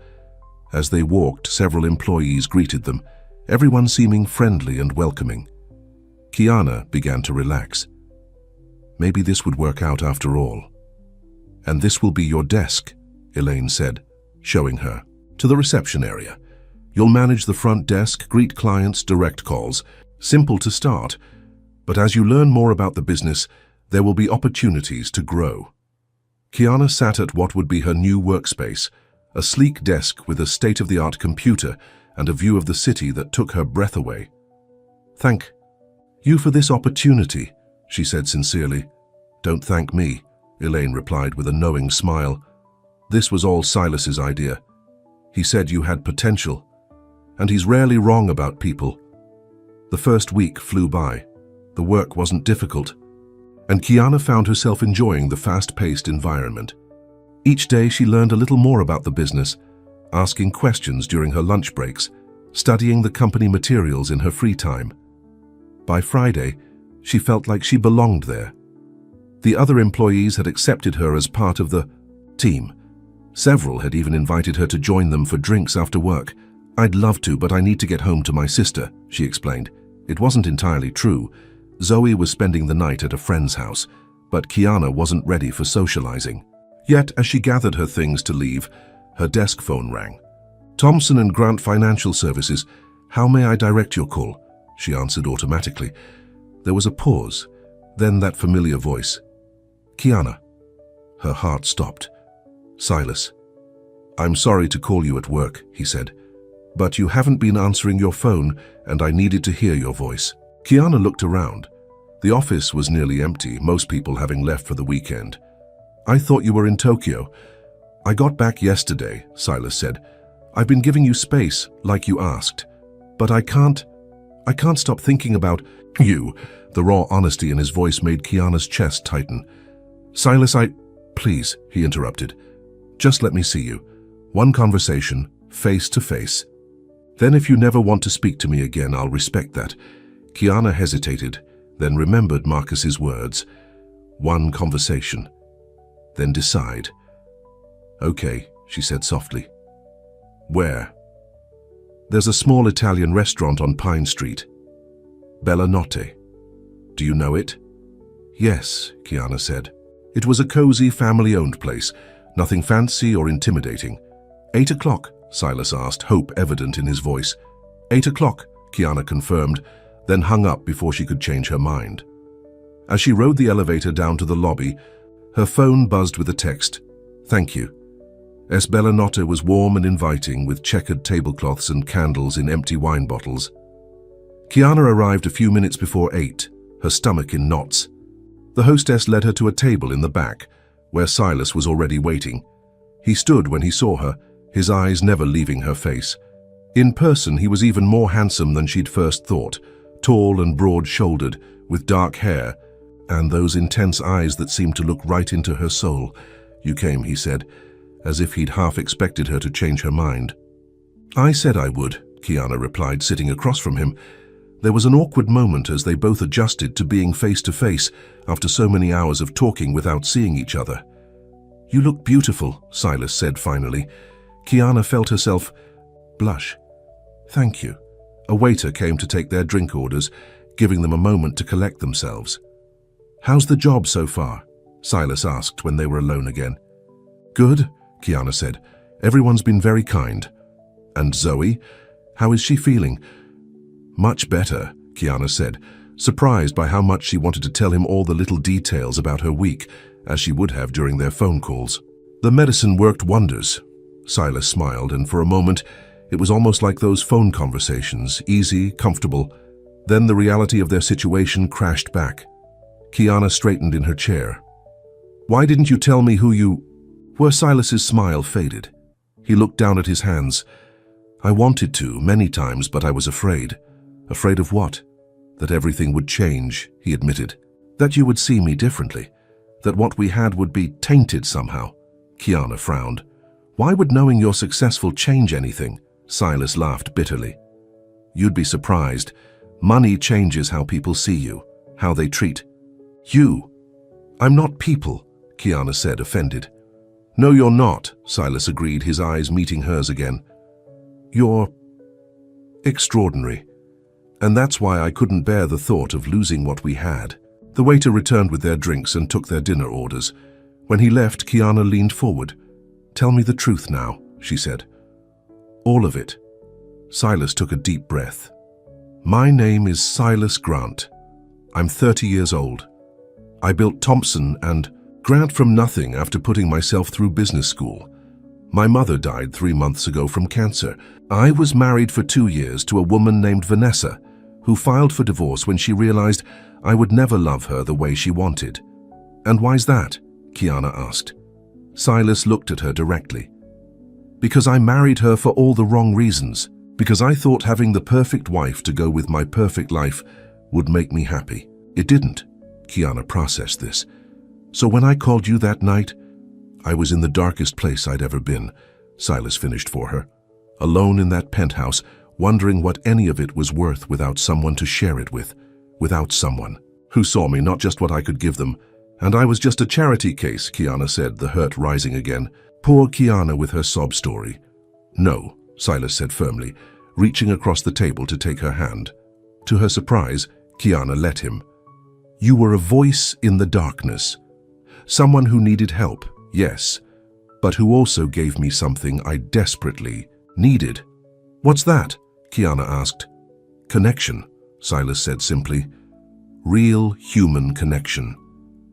As they walked, several employees greeted them, everyone seeming friendly and welcoming. Kiana began to relax. Maybe this would work out after all. "And this will be your desk," Elaine said, showing her to the reception area. "You'll manage the front desk, greet clients, direct calls. Simple to start, but as you learn more about the business, there will be opportunities to grow." Kiana sat at what would be her new workspace, a sleek desk with a state-of-the-art computer and a view of the city that took her breath away. "Thank you for this opportunity," she said sincerely. "Don't thank me," Elaine replied with a knowing smile. "This was all Silas's idea. He said you had potential, and he's rarely wrong about people." The first week flew by. The work wasn't difficult, and Kiana found herself enjoying the fast-paced environment. Each day she learned a little more about the business, asking questions during her lunch breaks, studying the company materials in her free time. By Friday, she felt like she belonged there. The other employees had accepted her as part of the team. Several had even invited her to join them for drinks after work. "I'd love to, but I need to get home to my sister," she explained. It wasn't entirely true. Zoe was spending the night at a friend's house, but Kiana wasn't ready for socializing. Yet, as she gathered her things to leave, her desk phone rang. "Thompson and Grant Financial Services. How may I direct your call?" she answered automatically. There was a pause, then that familiar voice. "Kiana." Her heart stopped. "Silas. I'm sorry to call you at work," he said, "but you haven't been answering your phone and I needed to hear your voice." Kiana looked around. The office was nearly empty, most people having left for the weekend. "I thought you were in Tokyo." "I got back yesterday," Silas said. "I've been giving you space, like you asked. But I can't stop thinking about you." The raw honesty in his voice made Kiana's chest tighten. "Silas, Please," he interrupted. "Just let me see you. One conversation, face to face. Then if you never want to speak to me again, I'll respect that." Kiana hesitated, then remembered Marcus's words. One conversation. Then decide. "Okay," she said softly. "Where?" "There's a small Italian restaurant on Pine Street. Bella Notte. Do you know it?" "Yes," Kiana said. It was a cozy, family-owned place, nothing fancy or intimidating. 8 o'clock, Silas asked, hope evident in his voice. 8 o'clock, Kiana confirmed, then hung up before she could change her mind. As she rode the elevator down to the lobby, her phone buzzed with a text. "Thank you." Bella Notte was warm and inviting, with checkered tablecloths and candles in empty wine bottles. Kiana arrived a few minutes before 8, her stomach in knots. The hostess led her to a table in the back, where Silas was already waiting. He stood when he saw her, his eyes never leaving her face. In person, he was even more handsome than she'd first thought, tall and broad-shouldered, with dark hair, and those intense eyes that seemed to look right into her soul. "You came," he said, as if he'd half expected her to change her mind. "I said I would," Kiana replied, sitting across from him. There was an awkward moment as they both adjusted to being face-to-face after so many hours of talking without seeing each other. "You look beautiful," Silas said finally. Kiana felt herself blush. "Thank you." A waiter came to take their drink orders, giving them a moment to collect themselves. "How's the job so far?" Silas asked when they were alone again. "Good," Kiana said. "Everyone's been very kind." "And Zoe? How is she feeling?" Much better, Kiana said, surprised by how much she wanted to tell him all the little details about her week, as she would have during their phone calls. The medicine worked wonders. Silas smiled, and for a moment, it was almost like those phone conversations, easy, comfortable. Then the reality of their situation crashed back. Kiana straightened in her chair. "Why didn't you tell me who you were?" Silas's smile faded. He looked down at his hands. "I wanted to, many times, but I was afraid." "Afraid of what?" "That everything would change," he admitted. "That you would see me differently. That what we had would be tainted somehow." Kiana frowned. "Why would knowing you're successful change anything?" Silas laughed bitterly. "You'd be surprised. Money changes how people see you, how they treat you." "I'm not people," Kiana said, offended. "No, you're not," Silas agreed, his eyes meeting hers again. "You're extraordinary. And that's why I couldn't bear the thought of losing what we had." The waiter returned with their drinks and took their dinner orders. When he left, Kiana leaned forward. "Tell me the truth now," she said. "All of it." Silas took a deep breath. "My name is Silas Grant. I'm 30 years old. I built Thompson and Grant from nothing after putting myself through business school. My mother died 3 months ago from cancer. I was married for 2 years to a woman named Vanessa, who filed for divorce when she realized I would never love her the way she wanted." "And why's that?" Kiana asked. Silas looked at her directly. "Because I married her for all the wrong reasons. Because I thought having the perfect wife to go with my perfect life would make me happy. It didn't." Kiana processed this. "So when I called you that night, I was in the darkest place I'd ever been," Silas finished for her. "Alone in that penthouse, wondering what any of it was worth without someone to share it with, without someone who saw me, not just what I could give them. And I was just a charity case," Kiana said, the hurt rising again. Poor Kiana with her sob story. "No," Silas said firmly, reaching across the table to take her hand. To her surprise, Kiana let him. "You were a voice in the darkness. Someone who needed help, yes, but who also gave me something I desperately needed." "What's that?" Kiana asked. "Connection," Silas said simply. "Real human connection.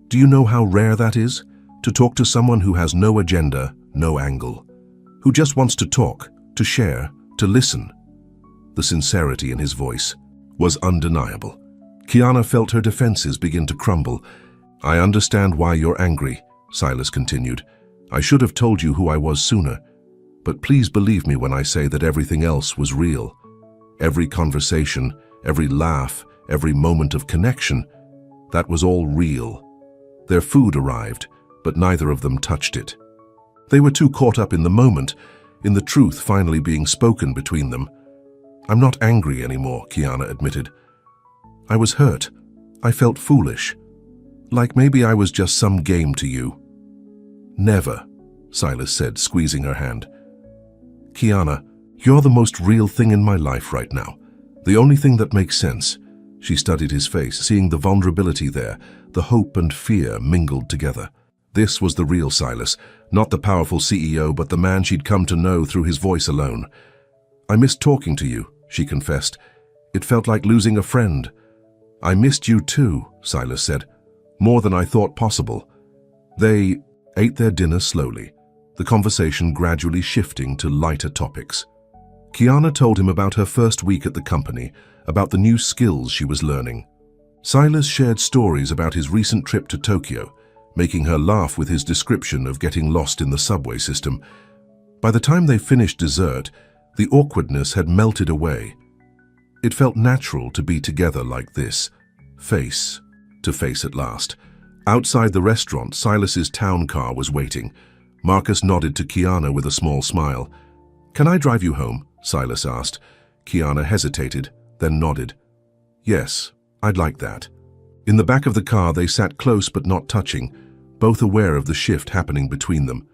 Do you know how rare that is? To talk to someone who has no agenda, no angle. Who just wants to talk, to share, to listen." The sincerity in his voice was undeniable. Kiana felt her defenses begin to crumble. "I understand why you're angry," Silas continued. "I should have told you who I was sooner. But please believe me when I say that everything else was real. Every conversation, every laugh, every moment of connection, that was all real. Their food arrived, but neither of them touched it. They were too caught up in the moment, in the truth finally being spoken between them." "I'm not angry anymore," Kiana admitted. "I was hurt. I felt foolish. Like maybe I was just some game to you." "Never," Silas said, squeezing her hand. "Kiana, you're the most real thing in my life right now. The only thing that makes sense." She studied his face, seeing the vulnerability there, the hope and fear mingled together. This was the real Silas, not the powerful CEO, but the man she'd come to know through his voice alone. "I missed talking to you," she confessed. "It felt like losing a friend." "I missed you too," Silas said. "More than I thought possible." They ate their dinner slowly, the conversation gradually shifting to lighter topics. Kiana told him about her first week at the company, about the new skills she was learning. Silas shared stories about his recent trip to Tokyo, making her laugh with his description of getting lost in the subway system. By the time they finished dessert, the awkwardness had melted away. It felt natural to be together like this, face to face at last. Outside the restaurant, Silas's town car was waiting. Marcus nodded to Kiana with a small smile. "Can I drive you home?" Silas asked. Kiana hesitated, then nodded. "Yes, I'd like that." In the back of the car, they sat close but not touching, both aware of the shift happening between them.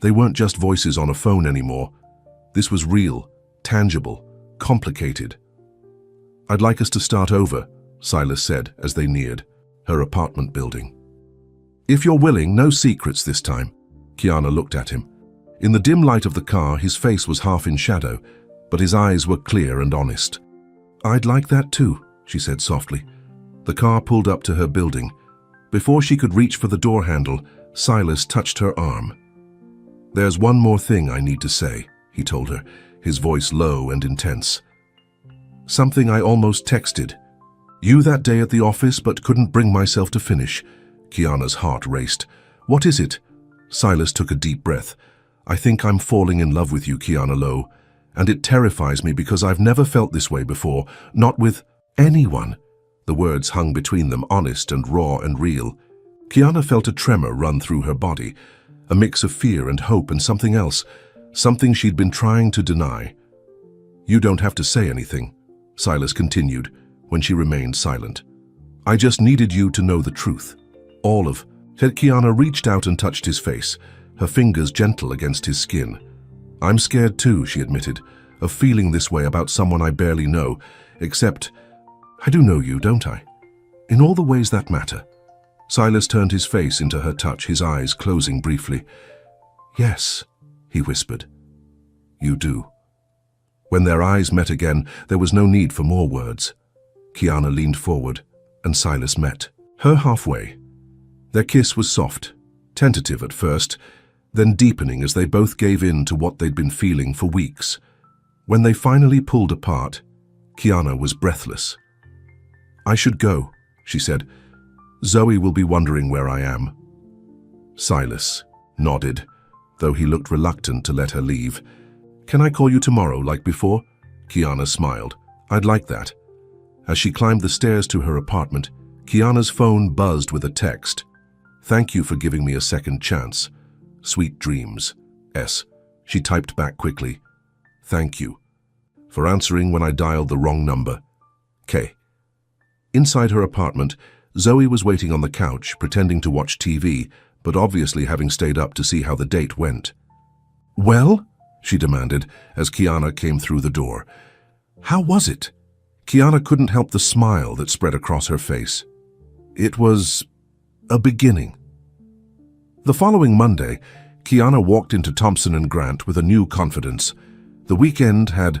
They weren't just voices on a phone anymore. This was real, tangible, complicated. "I'd like us to start over," Silas said as they neared her apartment building. "If you're willing, no secrets this time." Kiana looked at him. In the dim light of the car, his face was half in shadow, but his eyes were clear and honest. I'd like that too, she said softly. The car pulled up to her building. Before she could reach for the door handle, Silas touched her arm. There's one more thing I need to say, he told her, his voice low and intense. Something I almost texted. You that day at the office but couldn't bring myself to finish. Kiana's heart raced. What is it? Silas took a deep breath. I think I'm falling in love with you, Kiana Lowe, and it terrifies me because I've never felt this way before, not with anyone. The words hung between them, honest and raw and real. Kiana felt a tremor run through her body, a mix of fear and hope and something else, something she'd been trying to deny. You don't have to say anything, Silas continued, when she remained silent. I just needed you to know the truth. All of it. Kiana reached out and touched his face, her fingers gentle against his skin. I'm scared too, she admitted, of feeling this way about someone I barely know, except I do know you, don't I? In all the ways that matter. Silas turned his face into her touch, his eyes closing briefly. Yes, he whispered. You do. When their eyes met again, there was no need for more words. Kiana leaned forward, and Silas met her halfway. Their kiss was soft, tentative at first, then deepening as they both gave in to what they'd been feeling for weeks. When they finally pulled apart, Kiana was breathless. I should go, she said. Zoe will be wondering where I am. Silas nodded, though he looked reluctant to let her leave. Can I call you tomorrow like before? Kiana smiled. I'd like that. As she climbed the stairs to her apartment, Kiana's phone buzzed with a text. Thank you for giving me a second chance. Sweet dreams. S. She typed back quickly. Thank you. For answering when I dialed the wrong number. K. Inside her apartment, Zoe was waiting on the couch, pretending to watch TV, but obviously having stayed up to see how the date went. Well? She demanded as Kiana came through the door. How was it? Kiana couldn't help the smile that spread across her face. It was a beginning. The following Monday, Kiana walked into Thompson & Grant with a new confidence. The weekend had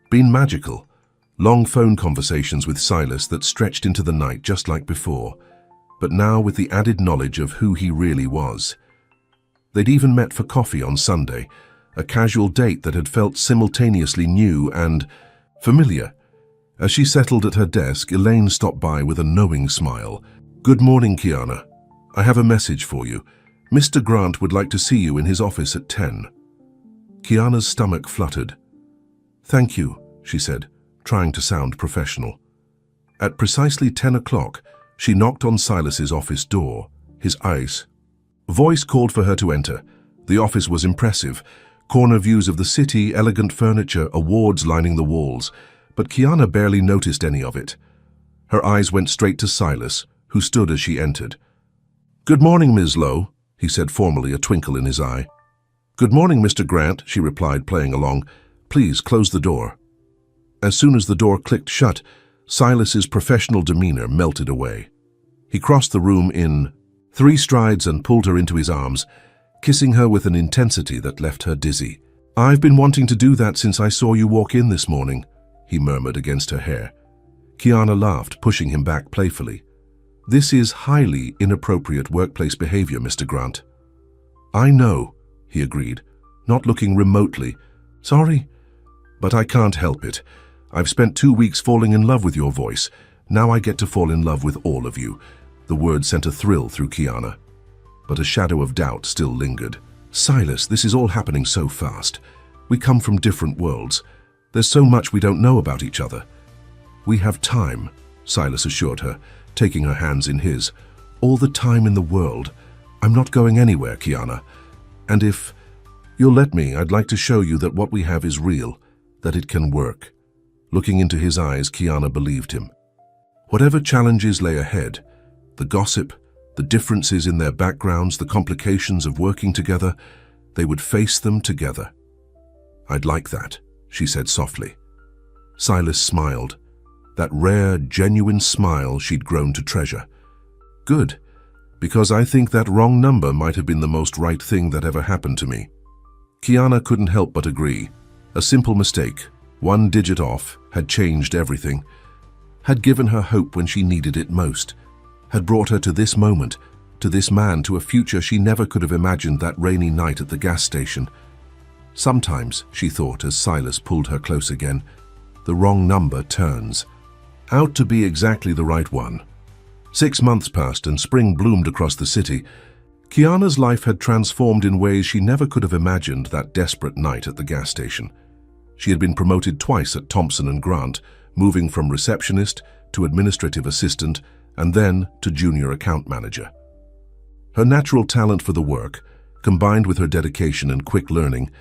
been magical. Long phone conversations with Silas that stretched into the night just like before, but now with the added knowledge of who he really was. They'd even met for coffee on Sunday, a casual date that had felt simultaneously new and familiar. As she settled at her desk, Elaine stopped by with a knowing smile. Good morning, Kiana. I have a message for you. Mr. Grant would like to see you in his office at 10. Kiana's stomach fluttered. Thank you, she said, trying to sound professional. At precisely 10 o'clock, she knocked on Silas's office door. His voice called for her to enter. The office was impressive. Corner views of the city, elegant furniture, awards lining the walls. But Kiana barely noticed any of it. Her eyes went straight to Silas, who stood as she entered. Good morning, Ms. Lowe, he said formally, a twinkle in his eye. Good morning, Mr. Grant, she replied, playing along. Please close the door. As soon as the door clicked shut, Silas's professional demeanor melted away. He crossed the room in 3 strides and pulled her into his arms, kissing her with an intensity that left her dizzy. I've been wanting to do that since I saw you walk in this morning, he murmured against her hair. Kiana laughed, pushing him back playfully. This is highly inappropriate workplace behavior, Mr. Grant. I know, he agreed, not looking remotely. Sorry, but I can't help it. I've spent 2 weeks falling in love with your voice. Now I get to fall in love with all of you. The word sent a thrill through Kiana, but a shadow of doubt still lingered. Silas, this is all happening so fast. We come from different worlds. There's so much we don't know about each other. We have time, Silas assured her, taking her hands in his. All the time in the world. I'm not going anywhere, Kiana. And if you'll let me, I'd like to show you that what we have is real, that it can work. Looking into his eyes, Kiana believed him. Whatever challenges lay ahead, the gossip, the differences in their backgrounds, the complications of working together, they would face them together. I'd like that, she said softly. Silas smiled, that rare, genuine smile she'd grown to treasure. Good, because I think that wrong number might have been the most right thing that ever happened to me. Kiana couldn't help but agree. A simple mistake, 1 digit off, had changed everything, had given her hope when she needed it most, had brought her to this moment, to this man, to a future she never could have imagined that rainy night at the gas station. Sometimes, she thought as Silas pulled her close again, the wrong number turns out to be exactly the right one. 6 months passed and spring bloomed across the city. Kiana's life had transformed in ways she never could have imagined that desperate night at the gas station. She had been promoted twice at Thompson & Grant, moving from receptionist to administrative assistant and then to junior account manager. Her natural talent for the work, combined with her dedication and quick learning,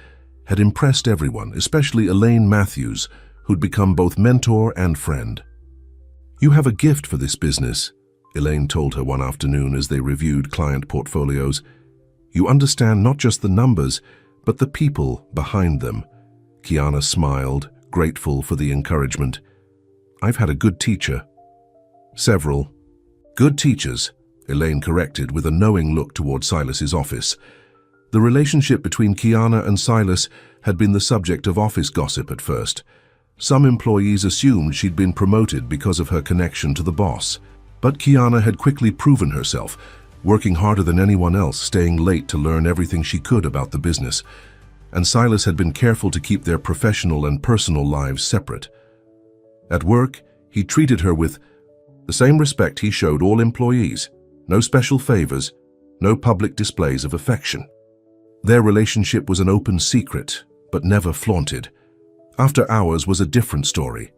had impressed everyone, especially Elaine Matthews, who'd become both mentor and friend. "You have a gift for this business," Elaine told her one afternoon as they reviewed client portfolios. "You understand not just the numbers, but the people behind them." Kiana smiled, grateful for the encouragement. "I've had a good teacher." "Several good teachers," Elaine corrected with a knowing look toward Silas's office. The relationship between Kiana and Silas had been the subject of office gossip at first. Some employees assumed she'd been promoted because of her connection to the boss. But Kiana had quickly proven herself, working harder than anyone else, staying late to learn everything she could about the business. And Silas had been careful to keep their professional and personal lives separate. At work, he treated her with the same respect he showed all employees. No special favors, no public displays of affection. Their relationship was an open secret, but never flaunted. After hours was a different story.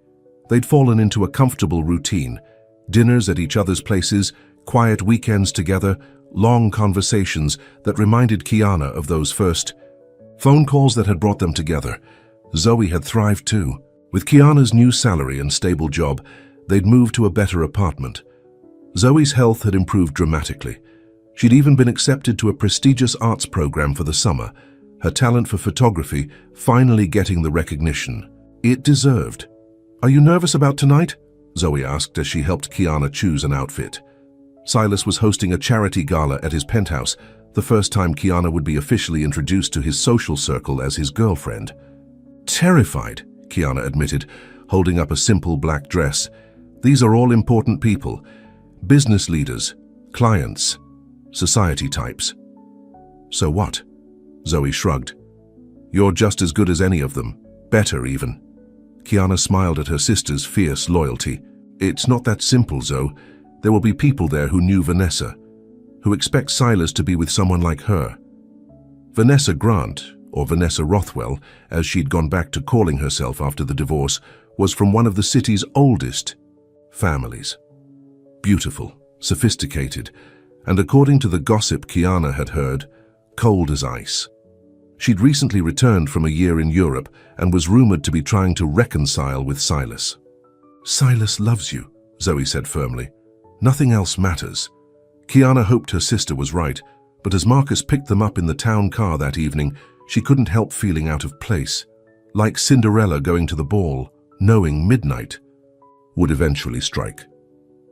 They'd fallen into a comfortable routine. Dinners at each other's places, quiet weekends together, long conversations that reminded Kiana of those first phone calls that had brought them together. Zoe had thrived too. With Kiana's new salary and stable job, they'd moved to a better apartment. Zoe's health had improved dramatically. She'd even been accepted to a prestigious arts program for the summer, her talent for photography finally getting the recognition it deserved. "Are you nervous about tonight?" Zoe asked as she helped Kiana choose an outfit. Silas was hosting a charity gala at his penthouse, the first time Kiana would be officially introduced to his social circle as his girlfriend. "Terrified," Kiana admitted, holding up a simple black dress. "These are all important people. Business leaders, clients, society types." "So what?" Zoe shrugged. "You're just as good as any of them. Better, even." Kiana smiled at her sister's fierce loyalty. "It's not that simple, Zoe. There will be people there who knew Vanessa, who expect Silas to be with someone like her." Vanessa Grant, or Vanessa Rothwell, as she'd gone back to calling herself after the divorce, was from one of the city's oldest families. Beautiful, sophisticated, and according to the gossip Kiana had heard, cold as ice. She'd recently returned from a year in Europe and was rumored to be trying to reconcile with Silas. "Silas loves you," Zoe said firmly. "Nothing else matters." Kiana hoped her sister was right, but as Marcus picked them up in the town car that evening, she couldn't help feeling out of place. Like Cinderella going to the ball, knowing midnight would eventually strike.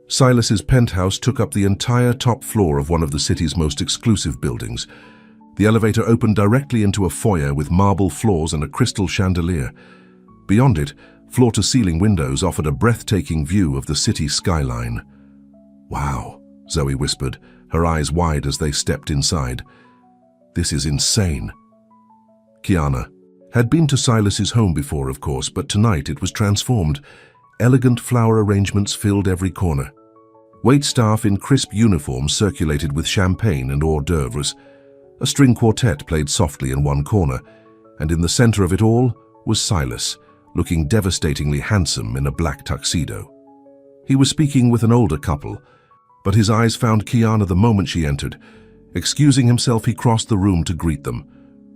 Silas's penthouse took up the entire top floor of one of the city's most exclusive buildings. The elevator opened directly into a foyer with marble floors and a crystal chandelier. Beyond it, floor-to-ceiling windows offered a breathtaking view of the city skyline. "Wow," Zoe whispered, her eyes wide as they stepped inside. "This is insane." Kiana had been to Silas's home before, of course, but tonight it was transformed. Elegant flower arrangements filled every corner. Waitstaff in crisp uniforms circulated with champagne and hors d'oeuvres. A string quartet played softly in one corner, and in the center of it all was Silas, looking devastatingly handsome in a black tuxedo. He was speaking with an older couple, but his eyes found Kiana the moment she entered. Excusing himself, he crossed the room to greet them.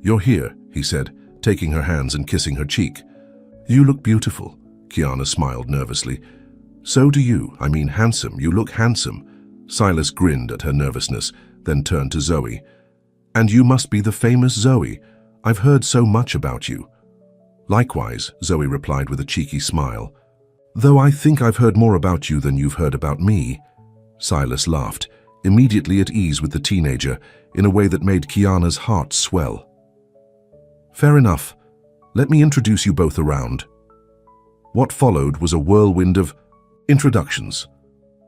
"You're here," he said, taking her hands and kissing her cheek. "You look beautiful," Kiana smiled nervously. "So do you. I mean handsome. You look handsome." Silas grinned at her nervousness, then turned to Zoe. "And you must be the famous Zoe. I've heard so much about you." "Likewise," Zoe replied with a cheeky smile. "Though I think I've heard more about you than you've heard about me." Silas laughed, immediately at ease with the teenager, in a way that made Kiana's heart swell. "Fair enough. Let me introduce you both around." What followed was a whirlwind of introductions.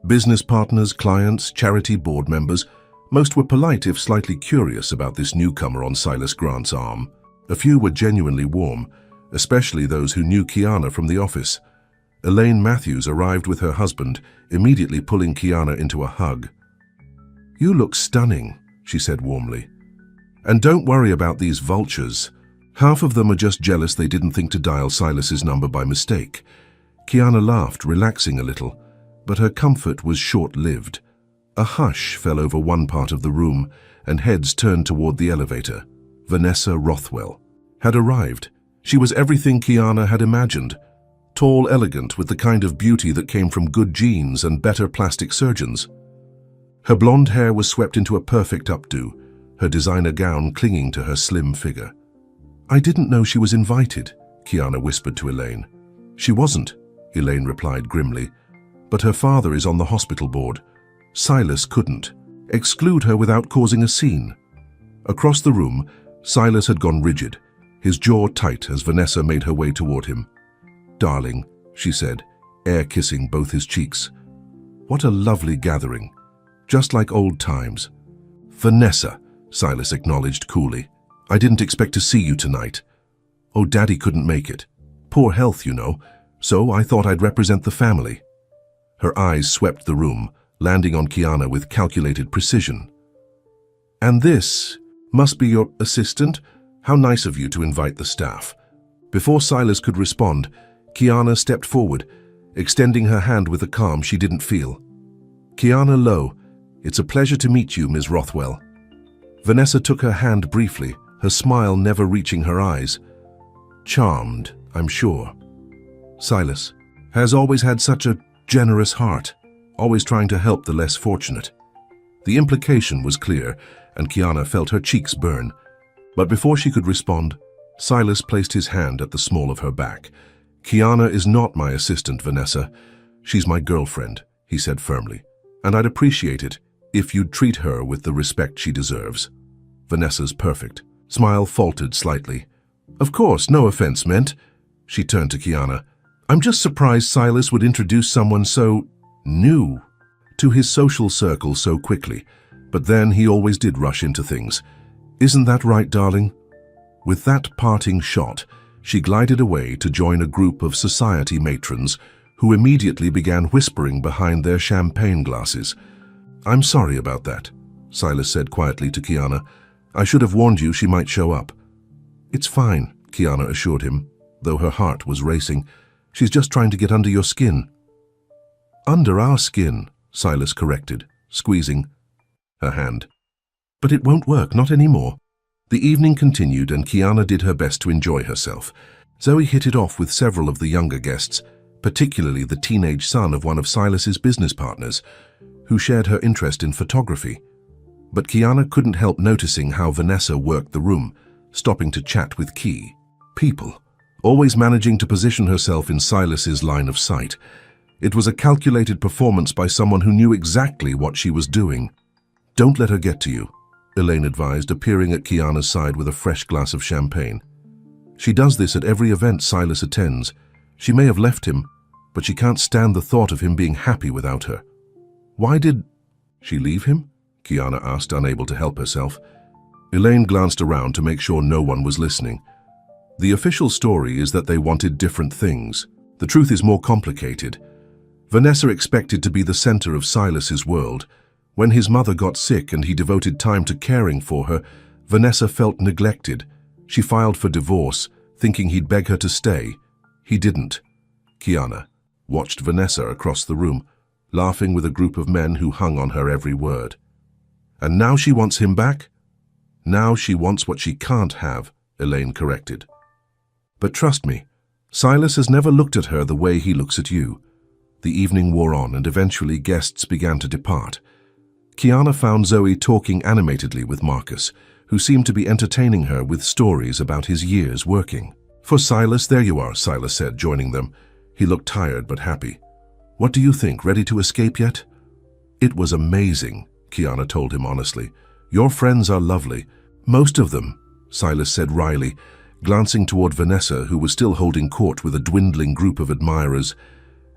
Business partners, clients, charity board members, most were polite if slightly curious about this newcomer on Silas Grant's arm. A few were genuinely warm, especially those who knew Kiana from the office. Elaine Matthews arrived with her husband, immediately pulling Kiana into a hug. "You look stunning," she said warmly. "And don't worry about these vultures. Half of them are just jealous they didn't think to dial Silas's number by mistake." Kiana laughed, relaxing a little, but her comfort was short-lived. A hush fell over one part of the room, and heads turned toward the elevator. Vanessa Rothwell had arrived. She was everything Kiana had imagined. Tall, elegant, with the kind of beauty that came from good genes and better plastic surgeons. Her blonde hair was swept into a perfect updo, her designer gown clinging to her slim figure. "I didn't know she was invited," Kiana whispered to Elaine. "She wasn't," Elaine replied grimly, "but her father is on the hospital board. Silas couldn't exclude her without causing a scene." Across the room, Silas had gone rigid, his jaw tight as Vanessa made her way toward him. "Darling," she said, air-kissing both his cheeks. "What a lovely gathering. Just like old times." "Vanessa," Silas acknowledged coolly. "I didn't expect to see you tonight." "Oh, Daddy couldn't make it. Poor health, you know, so I thought I'd represent the family." Her eyes swept the room, landing on Kiana with calculated precision. "And this must be your assistant? How nice of you to invite the staff." Before Silas could respond, Kiana stepped forward, extending her hand with a calm she didn't feel. "Kiana Lowe, it's a pleasure to meet you, Ms. Rothwell." Vanessa took her hand briefly, her smile never reaching her eyes. "Charmed, I'm sure. Silas has always had such a generous heart, always trying to help the less fortunate." The implication was clear, and Kiana felt her cheeks burn. But before she could respond, Silas placed his hand at the small of her back. "Kiana is not my assistant, Vanessa. She's my girlfriend," he said firmly, "and I'd appreciate it if you'd treat her with the respect she deserves." Vanessa's perfect smile faltered slightly. "Of course, no offense meant." She turned to Kiana. "I'm just surprised Silas would introduce someone so new to his social circle so quickly, but then he always did rush into things. Isn't that right, darling?" With that parting shot, she glided away to join a group of society matrons who immediately began whispering behind their champagne glasses. "I'm sorry about that," Silas said quietly to Kiana. "I should have warned you she might show up." "It's fine," Kiana assured him, though her heart was racing. "She's just trying to get under your skin." "Under our skin," Silas corrected, squeezing her hand. "But it won't work, not anymore." The evening continued and Kiana did her best to enjoy herself. Zoe hit it off with several of the younger guests, particularly the teenage son of one of Silas's business partners, who shared her interest in photography. But Kiana couldn't help noticing how Vanessa worked the room, stopping to chat with key people, always managing to position herself in Silas's line of sight. It was a calculated performance by someone who knew exactly what she was doing. "Don't let her get to you," Elaine advised, appearing at Kiana's side with a fresh glass of champagne. "She does this at every event Silas attends. She may have left him, but she can't stand the thought of him being happy without her." "Why did she leave him?" Kiana asked, unable to help herself. Elaine glanced around to make sure no one was listening. "The official story is that they wanted different things. The truth is more complicated. Vanessa expected to be the center of Silas's world. When his mother got sick and he devoted time to caring for her, Vanessa felt neglected. She filed for divorce, thinking he'd beg her to stay. He didn't." Kiana watched Vanessa across the room, laughing with a group of men who hung on her every word. "And now she wants him back?" "Now she wants what she can't have," Elaine corrected. "But trust me, Silas has never looked at her the way he looks at you." The evening wore on and eventually guests began to depart. Kiana found Zoe talking animatedly with Marcus, who seemed to be entertaining her with stories about his years working. "For Silas, there you are," Silas said, joining them. He looked tired but happy. "What do you think, ready to escape yet?" "It was amazing," Kiana told him honestly. "Your friends are lovely." "Most of them," Silas said wryly, glancing toward Vanessa, who was still holding court with a dwindling group of admirers.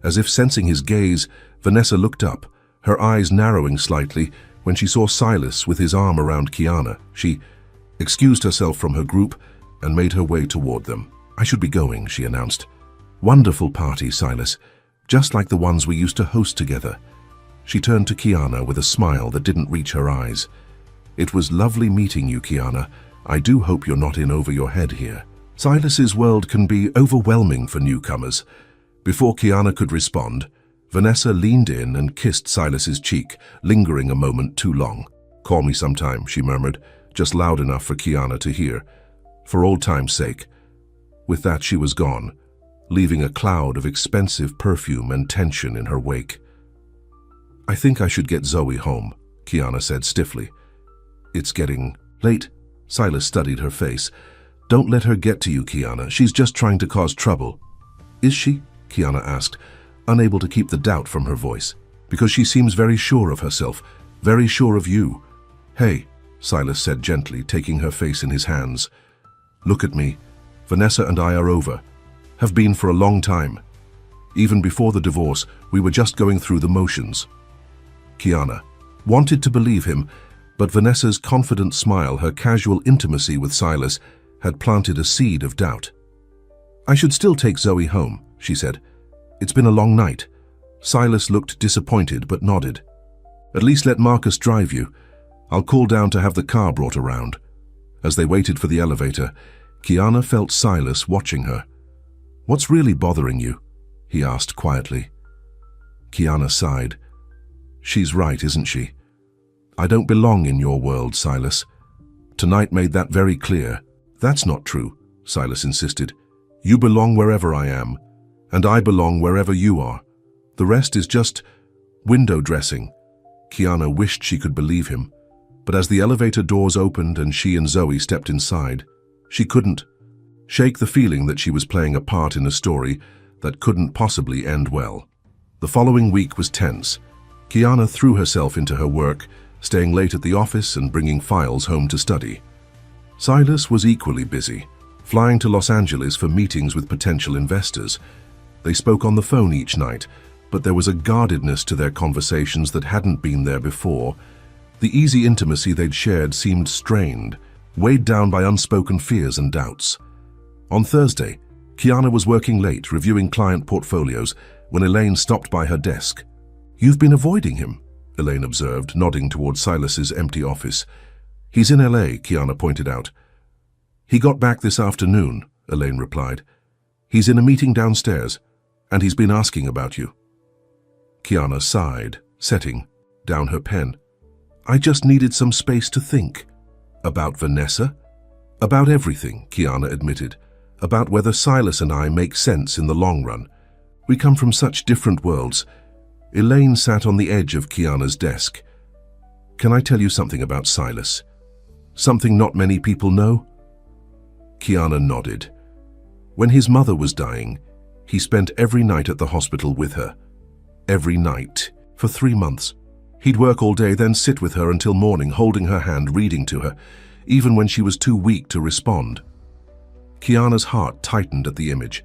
As if sensing his gaze, Vanessa looked up, her eyes narrowing slightly when she saw Silas with his arm around Kiana. She excused herself from her group and made her way toward them. "I should be going," she announced. "Wonderful party, Silas, just like the ones we used to host together." She turned to Kiana with a smile that didn't reach her eyes. "It was lovely meeting you, Kiana. I do hope you're not in over your head here." Silas's world can be overwhelming for newcomers. Before Kiana could respond, Vanessa leaned in and kissed Silas's cheek, lingering a moment too long. "Call me sometime," she murmured, just loud enough for Kiana to hear. "For old time's sake." With that, she was gone, leaving a cloud of expensive perfume and tension in her wake. "I think I should get Zoe home," Kiana said stiffly. "It's getting late." Silas studied her face. "Don't let her get to you, Kiana. She's just trying to cause trouble." "Is she?" Kiana asked, unable to keep the doubt from her voice. "Because she seems very sure of herself, very sure of you." "Hey," Silas said gently, taking her face in his hands. "Look at me. Vanessa and I are over. Have been for a long time. Even before the divorce, we were just going through the motions." Kiana wanted to believe him, but Vanessa's confident smile, her casual intimacy with Silas, had planted a seed of doubt. "I should still take Zoe home," she said. "It's been a long night." Silas looked disappointed but nodded. "At least let Marcus drive you. I'll call down to have the car brought around." As they waited for the elevator, Kiana felt Silas watching her. "What's really bothering you?" he asked quietly. Kiana sighed. "She's right, isn't she? I don't belong in your world, Silas. Tonight made that very clear." "That's not true," Silas insisted. "You belong wherever I am, and I belong wherever you are. The rest is just window dressing." Kiana wished she could believe him, but as the elevator doors opened and she and Zoe stepped inside, she couldn't shake the feeling that she was playing a part in a story that couldn't possibly end well. The following week was tense. Kiana threw herself into her work, staying late at the office and bringing files home to study. Silas was equally busy, flying to Los Angeles for meetings with potential investors. They spoke on the phone each night, but there was a guardedness to their conversations that hadn't been there before. The easy intimacy they'd shared seemed strained, weighed down by unspoken fears and doubts. On Thursday, Kiana was working late, reviewing client portfolios, when Elaine stopped by her desk. "You've been avoiding him," Elaine observed, nodding toward Silas's empty office. "He's in LA, Kiana pointed out. "He got back this afternoon," Elaine replied. "He's in a meeting downstairs, and he's been asking about you." Kiana sighed, setting down her pen. "I just needed some space to think." "About Vanessa?" "About everything," Kiana admitted. "About whether Silas and I make sense in the long run. We come from such different worlds." Elaine sat on the edge of Kiana's desk. "Can I tell you something about Silas? Something not many people know?" Kiana nodded. When his mother was dying, he spent every night at the hospital with her. Every night, for 3 months. He'd work all day, then sit with her until morning, holding her hand, reading to her, even when she was too weak to respond. Kiana's heart tightened at the image.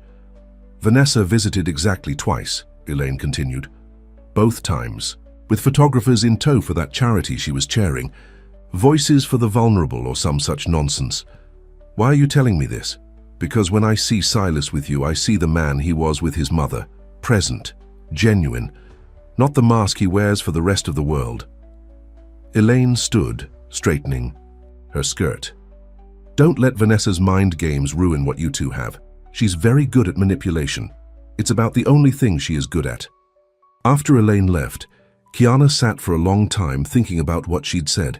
"Vanessa visited exactly twice," Elaine continued. "Both times, with photographers in tow for that charity she was chairing. Voices for the Vulnerable or some such nonsense. Why are you telling me this? Because when I see Silas with you, I see the man he was with his mother, present, genuine, not the mask he wears for the rest of the world." Elaine stood, straightening her skirt. "Don't let Vanessa's mind games ruin what you two have. She's very good at manipulation. It's about the only thing she is good at." After Elaine left, Kiana sat for a long time thinking about what she'd said,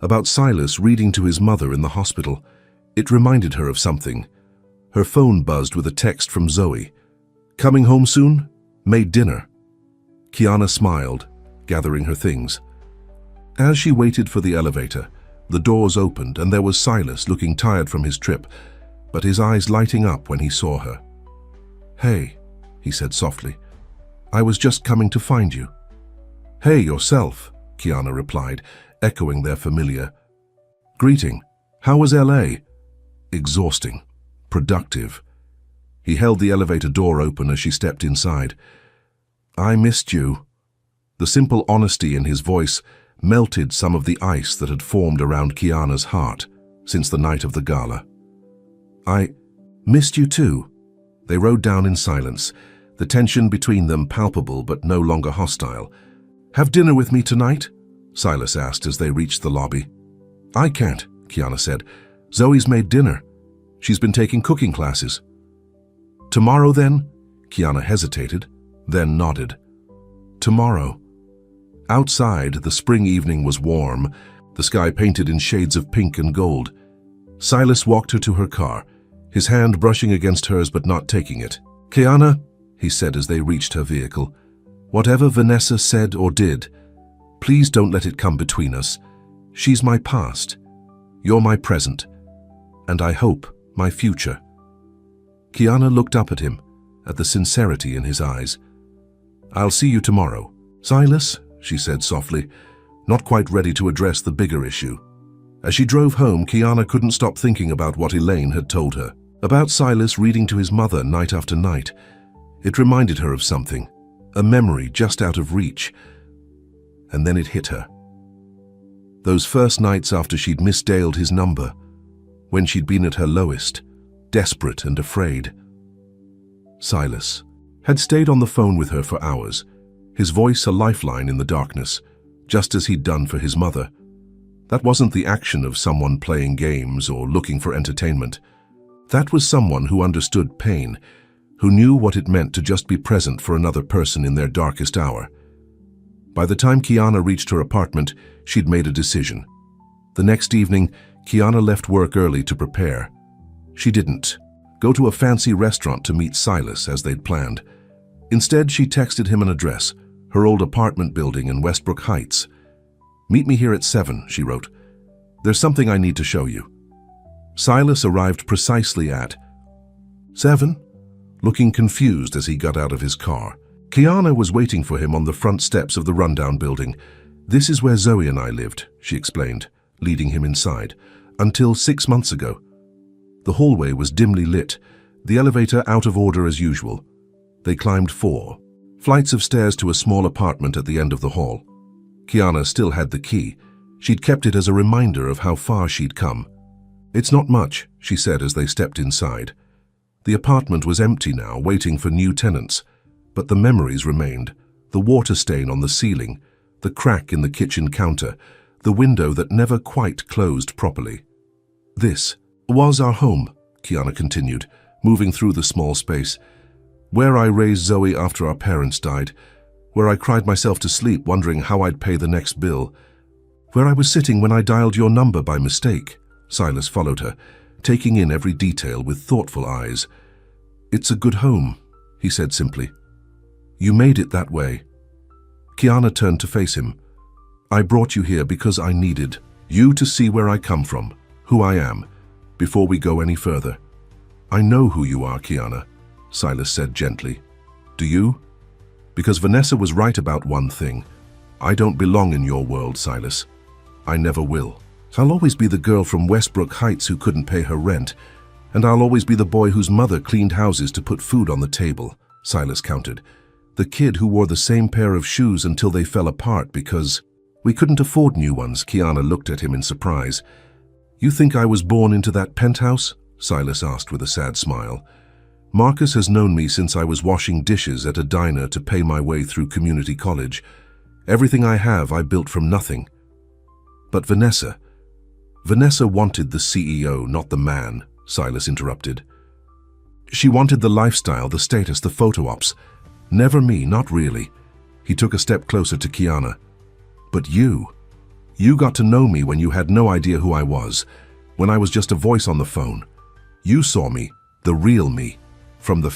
about Silas reading to his mother in the hospital. It reminded her of something. Her phone buzzed with a text from Zoe. "Coming home soon? Made dinner." Kiana smiled, gathering her things. As she waited for the elevator, the doors opened and there was Silas looking tired from his trip, but his eyes lighting up when he saw her. "Hey," he said softly. "I was just coming to find you." "Hey, yourself," Kiana replied, echoing their familiar greeting. "How was LA?" "Exhausting," productive. He held the elevator door open as she stepped inside. "I missed you." The simple honesty in his voice melted some of the ice that had formed around Kiana's heart since the night of the gala. "I missed you too." They rode down in silence, the tension between them palpable but no longer hostile. "Have dinner with me tonight?" Silas asked as they reached the lobby. "I can't," Kiana said. "Zoe's made dinner. She's been taking cooking classes." "Tomorrow then?" Kiana hesitated, then nodded. "Tomorrow." Outside, the spring evening was warm, the sky painted in shades of pink and gold. Silas walked her to her car, his hand brushing against hers but not taking it. "Kiana," he said as they reached her vehicle, "whatever Vanessa said or did, please don't let it come between us. She's my past. You're my present. And I hope my future." Kiana looked up at him, at the sincerity in his eyes. "I'll see you tomorrow." "Silas," she said softly, not quite ready to address the bigger issue. As she drove home, Kiana couldn't stop thinking about what Elaine had told her, about Silas reading to his mother night after night. It reminded her of something, a memory just out of reach. And then it hit her. Those first nights after she'd misdialed his number, when she'd been at her lowest, desperate and afraid. Silas had stayed on the phone with her for hours, his voice a lifeline in the darkness, just as he'd done for his mother. That wasn't the action of someone playing games or looking for entertainment. That was someone who understood pain, who knew what it meant to just be present for another person in their darkest hour. By the time Kiana reached her apartment, she'd made a decision. The next evening, Kiana left work early to prepare. She didn't go to a fancy restaurant to meet Silas as they'd planned. Instead, she texted him an address, her old apartment building in Westbrook Heights. "Meet me here at 7, she wrote. "There's something I need to show you." Silas arrived precisely at 7, looking confused as he got out of his car. Kiana was waiting for him on the front steps of the rundown building. "This is where Zoe and I lived," she explained, leading him inside, "until 6 months ago." The hallway was dimly lit, the elevator out of order as usual. They climbed 4 flights of stairs to a small apartment at the end of the hall. Kiana still had the key. She'd kept it as a reminder of how far she'd come. "It's not much," she said as they stepped inside. The apartment was empty now, waiting for new tenants. But the memories remained, the water stain on the ceiling, the crack in the kitchen counter, the window that never quite closed properly. "This was our home," Kiana continued, moving through the small space. "Where I raised Zoe after our parents died, where I cried myself to sleep wondering how I'd pay the next bill, where I was sitting when I dialed your number by mistake." Silas followed her, taking in every detail with thoughtful eyes. "It's a good home," he said simply. "You made it that way." Kiana turned to face him. "I brought you here because I needed you to see where I come from, who I am, before we go any further." "I know who you are, Kiana," Silas said gently. "Do you?" "Because Vanessa was right about one thing. I don't belong in your world, Silas. I never will. I'll always be the girl from Westbrook Heights who couldn't pay her rent, and I'll always be the boy whose mother cleaned houses to put food on the table," Silas countered. "The kid who wore the same pair of shoes until they fell apart because we couldn't afford new ones." Kiana looked at him in surprise. "You think I was born into that penthouse?" Silas asked with a sad smile. "Marcus has known me since I was washing dishes at a diner to pay my way through community college. Everything I have I built from nothing. But Vanessa wanted the CEO, not the man," Silas interrupted. "She wanted the lifestyle, the status, the photo ops. Never me, not really." He took a step closer to Kiana. "But you got to know me when you had no idea who I was, when I was just a voice on the phone. You saw me, the real me, from the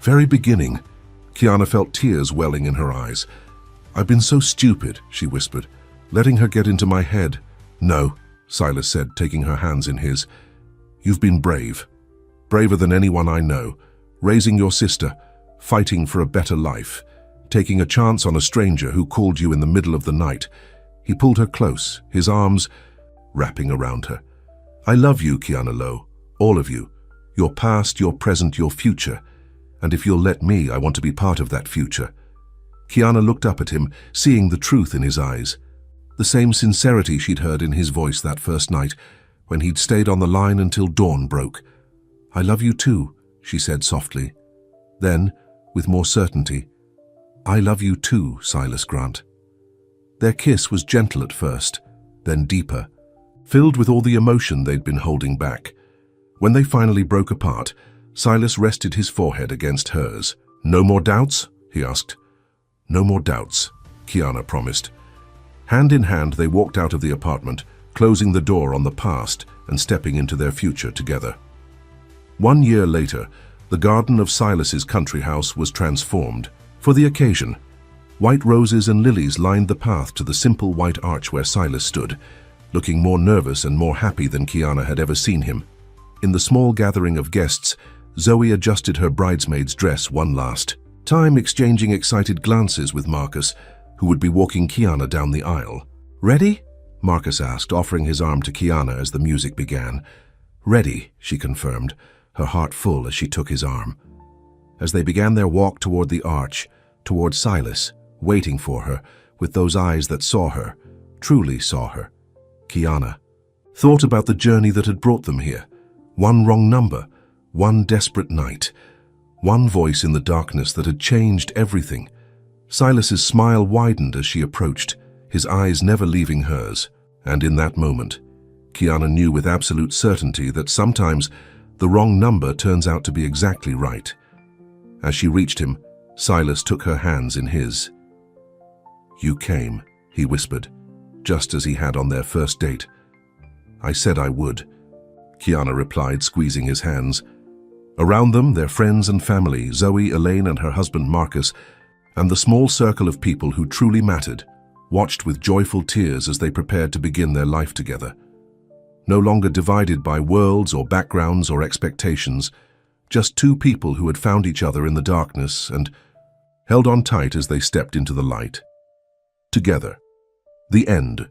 very beginning." Kiana felt tears welling in her eyes. "I've been so stupid," she whispered, "letting her get into my head." "No," Silas said, taking her hands in his. "You've been brave, braver than anyone I know, raising your sister, fighting for a better life, taking a chance on a stranger who called you in the middle of the night." He pulled her close, his arms wrapping around her. "I love you, Kiana Lowe, all of you. Your past, your present, your future. And if you'll let me, I want to be part of that future." Kiana looked up at him, seeing the truth in his eyes. The same sincerity she'd heard in his voice that first night, when he'd stayed on the line until dawn broke. "I love you too," she said softly. Then, with more certainty, "I love you too, Silas Grant." Their kiss was gentle at first, then deeper, filled with all the emotion they'd been holding back. When they finally broke apart, Silas rested his forehead against hers. "No more doubts?" he asked. "No more doubts," Kiana promised. Hand in hand, they walked out of the apartment, closing the door on the past and stepping into their future together. 1 year later, the garden of Silas's country house was transformed. For the occasion, white roses and lilies lined the path to the simple white arch where Silas stood, looking more nervous and more happy than Kiana had ever seen him. In the small gathering of guests, Zoe adjusted her bridesmaid's dress one last time, exchanging excited glances with Marcus, who would be walking Kiana down the aisle. "Ready?" Marcus asked, offering his arm to Kiana as the music began. "Ready," she confirmed, her heart full as she took his arm. As they began their walk toward the arch, toward Silas, waiting for her, with those eyes that saw her, truly saw her, Kiana thought about the journey that had brought them here. One wrong number, one desperate night, one voice in the darkness that had changed everything. Silas's smile widened as she approached, his eyes never leaving hers. And in that moment, Kiana knew with absolute certainty that sometimes the wrong number turns out to be exactly right. As she reached him, Silas took her hands in his. "You came," he whispered, just as he had on their first date. "I said I would," Kiana replied, squeezing his hands. Around them, their friends and family, Zoe, Elaine and her husband Marcus, and the small circle of people who truly mattered, watched with joyful tears as they prepared to begin their life together. No longer divided by worlds or backgrounds or expectations, just two people who had found each other in the darkness and held on tight as they stepped into the light. Together. The end.